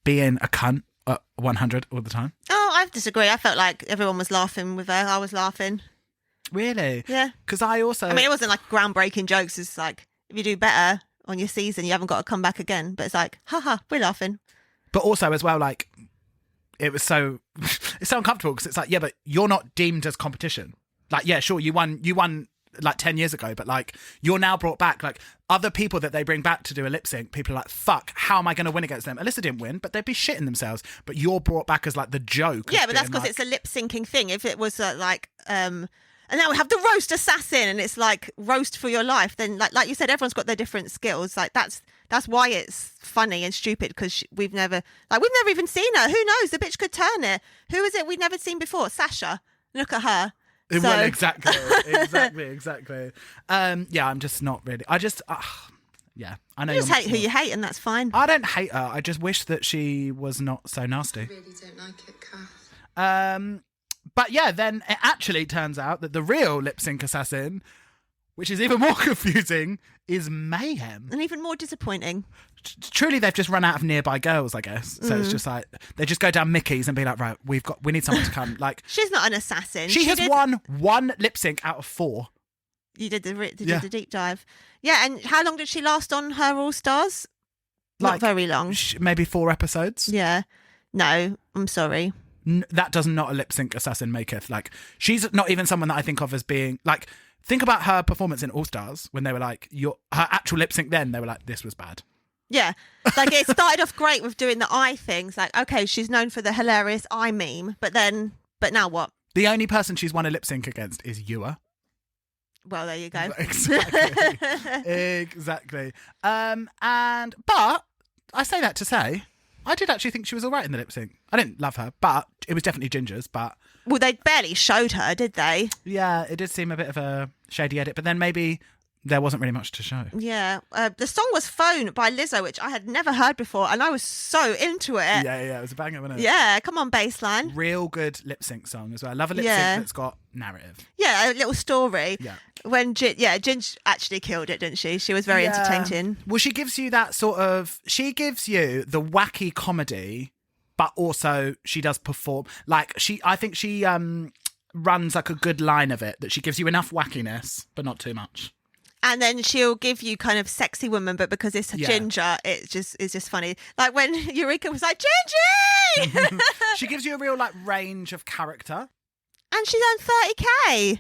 Speaker 1: being a cunt at 100 all the time.
Speaker 2: Oh, I disagree. I felt like everyone was laughing with her. I was laughing.
Speaker 1: Really?
Speaker 2: Yeah.
Speaker 1: Because I mean,
Speaker 2: it wasn't like groundbreaking jokes. It's like, if you do better on your season, you haven't got to come back again. But it's like, haha, we're laughing.
Speaker 1: But also as well, like, it was so it's so uncomfortable because it's like, yeah, but you're not deemed as competition. Like, yeah, sure, you won like 10 years ago, but like, you're now brought back. Like, other people that they bring back to do a lip sync, people are like, fuck, how am I going to win against them? Alyssa didn't win, but they'd be shitting themselves. But you're brought back as like the joke.
Speaker 2: Yeah, but that's because it's a lip syncing thing. If it was and now we have the roast assassin, and it's like roast for your life. Then, like you said, everyone's got their different skills. Like, that's why it's funny and stupid, because we've never even seen her. Who knows? The bitch could turn it. Who is it we've never seen before? Sasha. Look at her.
Speaker 1: Well, exactly. Yeah, I'm just not really. I just, yeah, I know.
Speaker 2: You just hate who you hate, and that's fine.
Speaker 1: I don't hate her. I just wish that she was not so nasty.
Speaker 4: I really don't like it, Kath.
Speaker 1: But yeah, then it actually turns out that the real lip sync assassin, which is even more confusing, is Mayhem.
Speaker 2: And even more disappointing.
Speaker 1: Truly, they've just run out of nearby girls, I guess. So it's just like, they just go down Mickey's and be like, right, we need someone to come. Like,
Speaker 2: she's not an assassin.
Speaker 1: She has won one lip sync out of 4.
Speaker 2: You did the deep dive. Yeah, and how long did she last on her All Stars? Not very long.
Speaker 1: Maybe 4 episodes.
Speaker 2: Yeah. No, I'm sorry.
Speaker 1: That does not a lip sync assassin maketh. Like, she's not even someone that I think of as being like. Think about her performance in All Stars when they were like, her actual lip sync. Then they were like, this was bad.
Speaker 2: Yeah, like, it started off great with doing the eye things. Like, okay, she's known for the hilarious eye meme, but now what?
Speaker 1: The only person she's won a lip sync against is Ewa.
Speaker 2: Well, there you go.
Speaker 1: Exactly. But I say that to say, I did actually think she was all right in the lip sync. I didn't love her, but it was definitely Ginger's. But
Speaker 2: well, they barely showed her, did they?
Speaker 1: Yeah, it did seem a bit of a shady edit, but then maybe there wasn't really much to show.
Speaker 2: Yeah. The song was Phone by Lizzo, which I had never heard before, and I was so into it.
Speaker 1: Yeah, it was a banger, wasn't it?
Speaker 2: Yeah, come on, baseline.
Speaker 1: Real good lip sync song as well. I love a lip sync that's got narrative.
Speaker 2: Yeah, a little story.
Speaker 1: Yeah.
Speaker 2: When Ginger actually killed it, didn't she? She was very entertaining.
Speaker 1: Well, she gives you that sort of, she gives you the wacky comedy, but also she does perform. Like, I think she runs like a good line of it, that she gives you enough wackiness, but not too much.
Speaker 2: And then she'll give you kind of sexy woman, but because it's Ginger, it's just funny. Like when Eureka was like, Gingy!
Speaker 1: She gives you a real like range of character.
Speaker 2: And she's on 30k.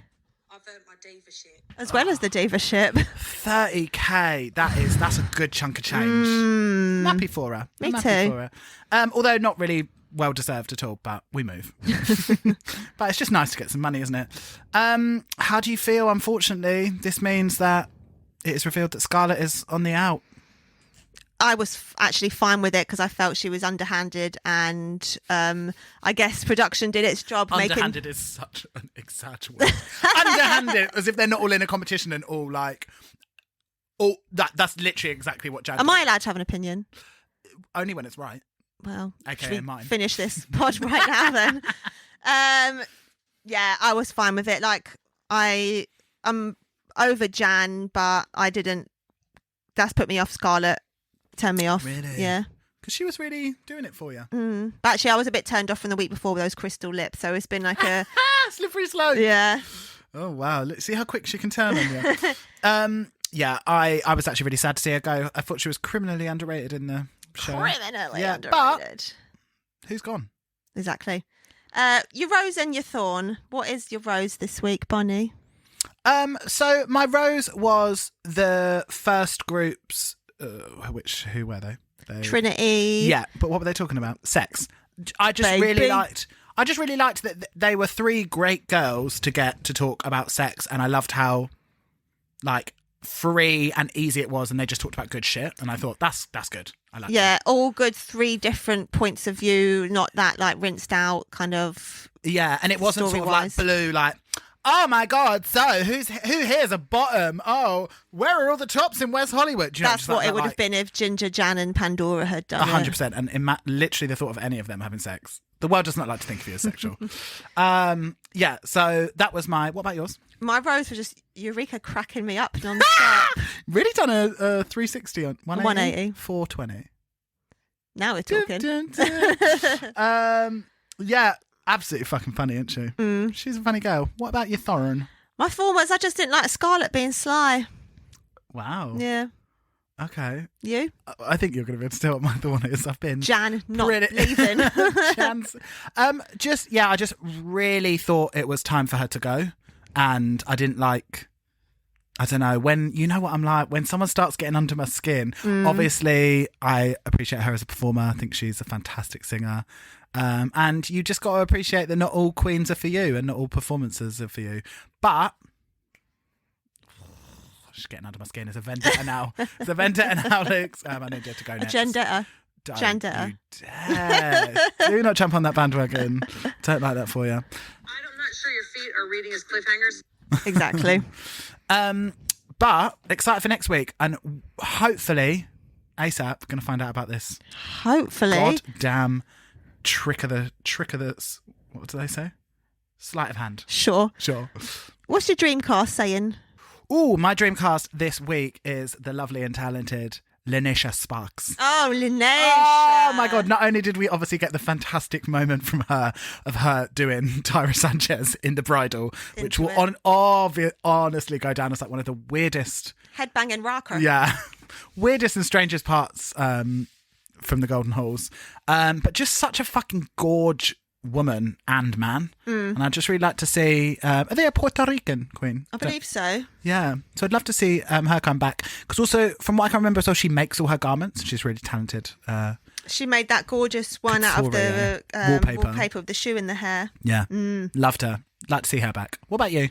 Speaker 4: I've earned my diva shit.
Speaker 2: As well as the diva ship.
Speaker 1: 30k. That's a good chunk of change. I'm happy for her.
Speaker 2: Me
Speaker 1: happy
Speaker 2: too.
Speaker 1: For her. Although not really well deserved at all, but we move. But it's just nice to get some money, isn't it? How do you feel? Unfortunately, this means that it is revealed that Scarlett is on the out.
Speaker 2: I was actually fine with it because I felt she was underhanded, and I guess production did its job.
Speaker 1: Underhanded is such an exact word. Underhanded, as if they're not all in a competition and all like. That's literally exactly what Jan.
Speaker 2: Am I allowed to have an opinion?
Speaker 1: Only when it's right.
Speaker 2: Well,
Speaker 1: AKA mine.
Speaker 2: Finish this pod right now then. Yeah, I was fine with it. Like, I'm over Jan, but I didn't. That's put me off Scarlett. Turn me off.
Speaker 1: Really?
Speaker 2: Yeah.
Speaker 1: because she was really doing it for you.
Speaker 2: But actually, I was a bit turned off from the week before with those crystal lips, so it's been like a
Speaker 1: slippery slope.
Speaker 2: yeah.
Speaker 1: Oh wow! Let's see how quick she can turn on you. Yeah, I was actually really sad to see her go. I thought she was criminally underrated in the show.
Speaker 2: Criminally underrated.
Speaker 1: But who's gone?
Speaker 2: Exactly. Your rose and your thorn. What is your rose this week, Bonnie?
Speaker 1: So my rose was the first group's. Who were they?
Speaker 2: Trinity.
Speaker 1: Yeah, but what were they talking about? Sex. I just
Speaker 2: Baby.
Speaker 1: really liked that they were three great girls to get to talk about sex, and I loved how like free and easy it was, and they just talked about good shit, and I thought that's good. I like
Speaker 2: Yeah, all good. 3 different points of view, not that like rinsed out kind of.
Speaker 1: Yeah, and it wasn't sort of like
Speaker 2: story-wise.
Speaker 1: blue, like, oh my god, so who here's a bottom? Oh, where are all the tops in West Hollywood? You know,
Speaker 2: That's
Speaker 1: just
Speaker 2: what
Speaker 1: like
Speaker 2: it
Speaker 1: that,
Speaker 2: would
Speaker 1: like,
Speaker 2: have been if Ginger, Jan, and Pandora had done
Speaker 1: 100%. And literally the thought of any of them having sex. The world does not like to think of you as sexual. Yeah, so that was my... What about yours?
Speaker 2: My rose was just Eureka cracking me up non-stop.
Speaker 1: Really done a 360 on
Speaker 2: 180.
Speaker 1: 420.
Speaker 2: Now we're talking.
Speaker 1: Dun, dun, dun. Yeah, absolutely fucking funny, isn't she? She's a funny girl. What about your Thorin?
Speaker 2: My thorn was I just didn't like Scarlett being sly.
Speaker 1: Wow.
Speaker 2: Yeah.
Speaker 1: Okay.
Speaker 2: You?
Speaker 1: I think you're going to be able to tell what my Thorn is. I've been...
Speaker 2: Jan, not
Speaker 1: Pretty-
Speaker 2: leaving.
Speaker 1: chance. I just really thought it was time for her to go, and I didn't like. I don't know when you know what I'm like when someone starts getting under my skin. Obviously, I appreciate her as a performer. I think she's a fantastic singer, and you just got to appreciate that not all queens are for you, and not all performances are for you. But she's getting under my skin. It's a vendetta now. It's a vendetta now, Luke. I need you to go next.
Speaker 2: Vendetta.
Speaker 1: Don't
Speaker 2: Jandetta.
Speaker 1: you dare. Do not jump on that bandwagon. Don't like that for you.
Speaker 4: I'm not sure your feet are reading as cliffhangers.
Speaker 2: Exactly.
Speaker 1: But excited for next week, and hopefully ASAP going to find out about this
Speaker 2: Hopefully.
Speaker 1: goddamn trick of the what do they say? Sleight of hand.
Speaker 2: Sure.
Speaker 1: Sure.
Speaker 2: What's your dream cast saying?
Speaker 1: Ooh, my dream cast this week is the lovely and talented Lanisha Sparks.
Speaker 2: Oh, Linnea.
Speaker 1: Oh my god, not only did we obviously get the fantastic moment from her of her doing Tyra Sanchez in The Bridal, which will honestly go down as like one of the weirdest
Speaker 2: Headbanging rocker.
Speaker 1: weirdest and strangest parts from the Golden Halls, but just such a fucking gorge woman and man, and I'd just really like to see are they a Puerto Rican queen?
Speaker 2: I believe so.
Speaker 1: Yeah, so I'd love to see her come back, because also from what I can remember, so she makes all her garments. She's really talented.
Speaker 2: She made that gorgeous one out of the wallpaper with the shoe in the hair.
Speaker 1: Yeah, loved her. Like to see her back. What about you?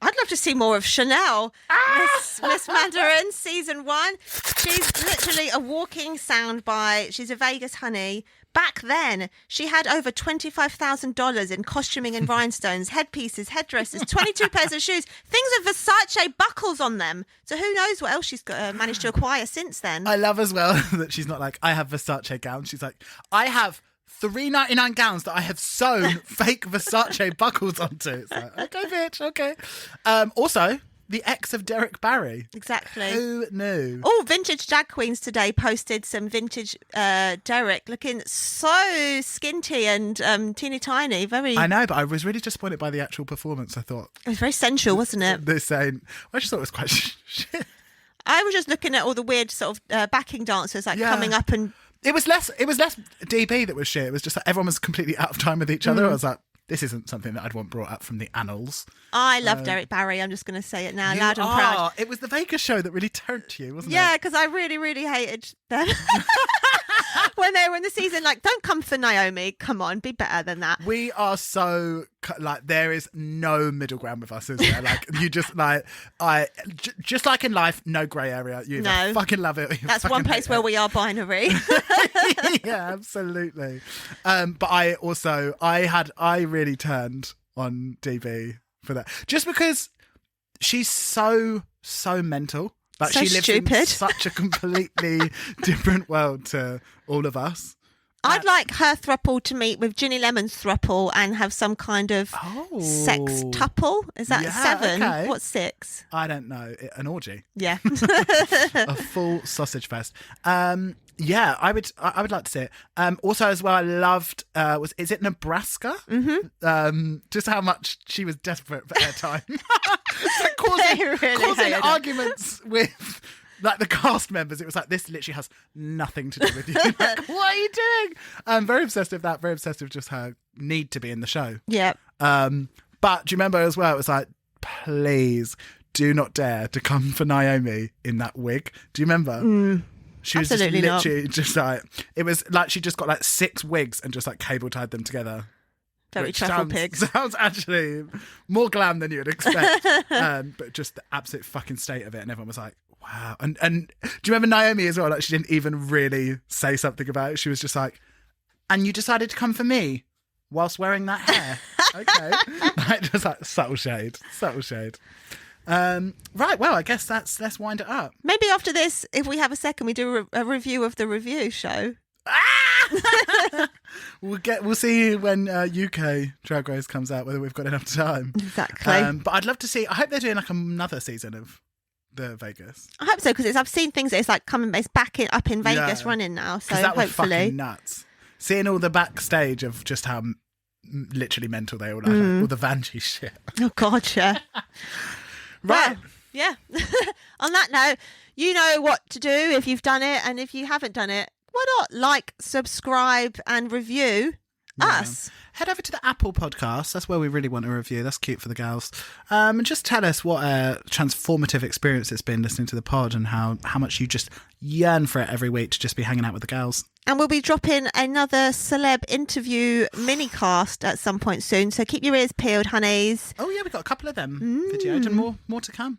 Speaker 2: I'd love to see more of Chanel. Miss Mandarin, season 1. She's literally a walking soundbite. She's a Vegas honey. Back then, she had over $25,000 in costuming and rhinestones, headpieces, headdresses, 22 pairs of shoes, things with Versace buckles on them. So who knows what else she's managed to acquire since then.
Speaker 1: I love as well that she's not like, I have Versace gowns. She's like, I have $3.99 gowns that I have sewn fake Versace buckles onto. It's like, okay, bitch, okay. Also, the ex of Derek Barry.
Speaker 2: Exactly.
Speaker 1: Who knew?
Speaker 2: Oh, Vintage Drag Queens today posted some vintage Derek looking so skinty and teeny tiny.
Speaker 1: I know, but I was really disappointed by the actual performance. I thought
Speaker 2: It was very sensual, wasn't it?
Speaker 1: they're saying, I just thought it was quite shit.
Speaker 2: I was just looking at all the weird sort of backing dancers coming up and...
Speaker 1: It was less DB that was shit. It was just like everyone was completely out of time with each other. I was like, this isn't something that I'd want brought up from the annals.
Speaker 2: I love Derek Barry. I'm just going to say it now, loud and proud.
Speaker 1: It was the Vegas show that really turned to you, wasn't it?
Speaker 2: Yeah, because I really, really hated them. When they were in the season, like, don't come for Naomi. Come on, be better than that.
Speaker 1: We are so, like, there is no middle ground with us, is there? Like, you just, like, just like in life, no grey area. You either fucking love it. Or you
Speaker 2: That's
Speaker 1: fucking
Speaker 2: one place
Speaker 1: hate
Speaker 2: where
Speaker 1: it.
Speaker 2: we are binary.
Speaker 1: Yeah, absolutely. But I really turned on DB for that. Just because she's so mental. Like,
Speaker 2: So
Speaker 1: she lives
Speaker 2: stupid.
Speaker 1: in such a completely different world to all of us.
Speaker 2: I'd like her thruple to meet with Ginny Lemon's thruple and have some kind of sex tuple. Is that
Speaker 1: Yeah,
Speaker 2: 7?
Speaker 1: okay.
Speaker 2: What's 6?
Speaker 1: I don't know. An orgy.
Speaker 2: Yeah.
Speaker 1: A full sausage fest. Yeah, I would like to see it. Also, as well, I loved. Is it Nebraska? Mm-hmm. Just how much she was desperate for airtime, so causing arguments with like the cast members. It was like, this literally has nothing to do with you. Like, what are you doing? I'm very obsessed with that. Very obsessed with just her need to be in the show.
Speaker 2: Yeah.
Speaker 1: But do you remember as well? It was like, please do not dare to come for Naomi in that wig. Do you remember? She was
Speaker 2: Absolutely
Speaker 1: just literally just like, it was like she just got like 6 wigs and just like cable tied them together.
Speaker 2: Very Truffle Pigs.
Speaker 1: Sounds actually more glam than you would expect. But just the absolute fucking state of it. And everyone was like, wow. And do you remember Naomi as well? Like, she didn't even really say something about it. She was just like, and you decided to come for me whilst wearing that hair. Okay. Like, just like subtle shade. Right, well, I guess let's wind it up.
Speaker 2: Maybe after this, if we have a second, we do a review of the review show.
Speaker 1: We'll see when UK Drag Race comes out, whether we've got enough time.
Speaker 2: Exactly.
Speaker 1: But I'd love to see. I hope they're doing like another season of the Vegas.
Speaker 2: I hope so, because I've seen things that it's like it's back up in Vegas running now. So
Speaker 1: that was
Speaker 2: hopefully
Speaker 1: fucking nuts. Seeing all the backstage of just how literally mental they all are, like, all the Vanjie shit.
Speaker 2: Oh God, yeah.
Speaker 1: Right.
Speaker 2: Well, yeah. On that note, you know what to do if you've done it, and if you haven't done it, why not like, subscribe, and review us?
Speaker 1: Head over to the Apple podcast. That's where we really want a review. That's cute for the girls. And just tell us what a transformative experience it's been listening to the pod, and how much you just yearn for it every week to just be hanging out with the girls.
Speaker 2: And we'll be dropping another celeb interview mini cast at some point soon. So keep your ears peeled, honeys.
Speaker 1: Oh yeah, we've got a couple of them videoed, and more to come.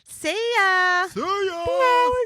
Speaker 2: See ya.
Speaker 1: See ya.
Speaker 2: Bye.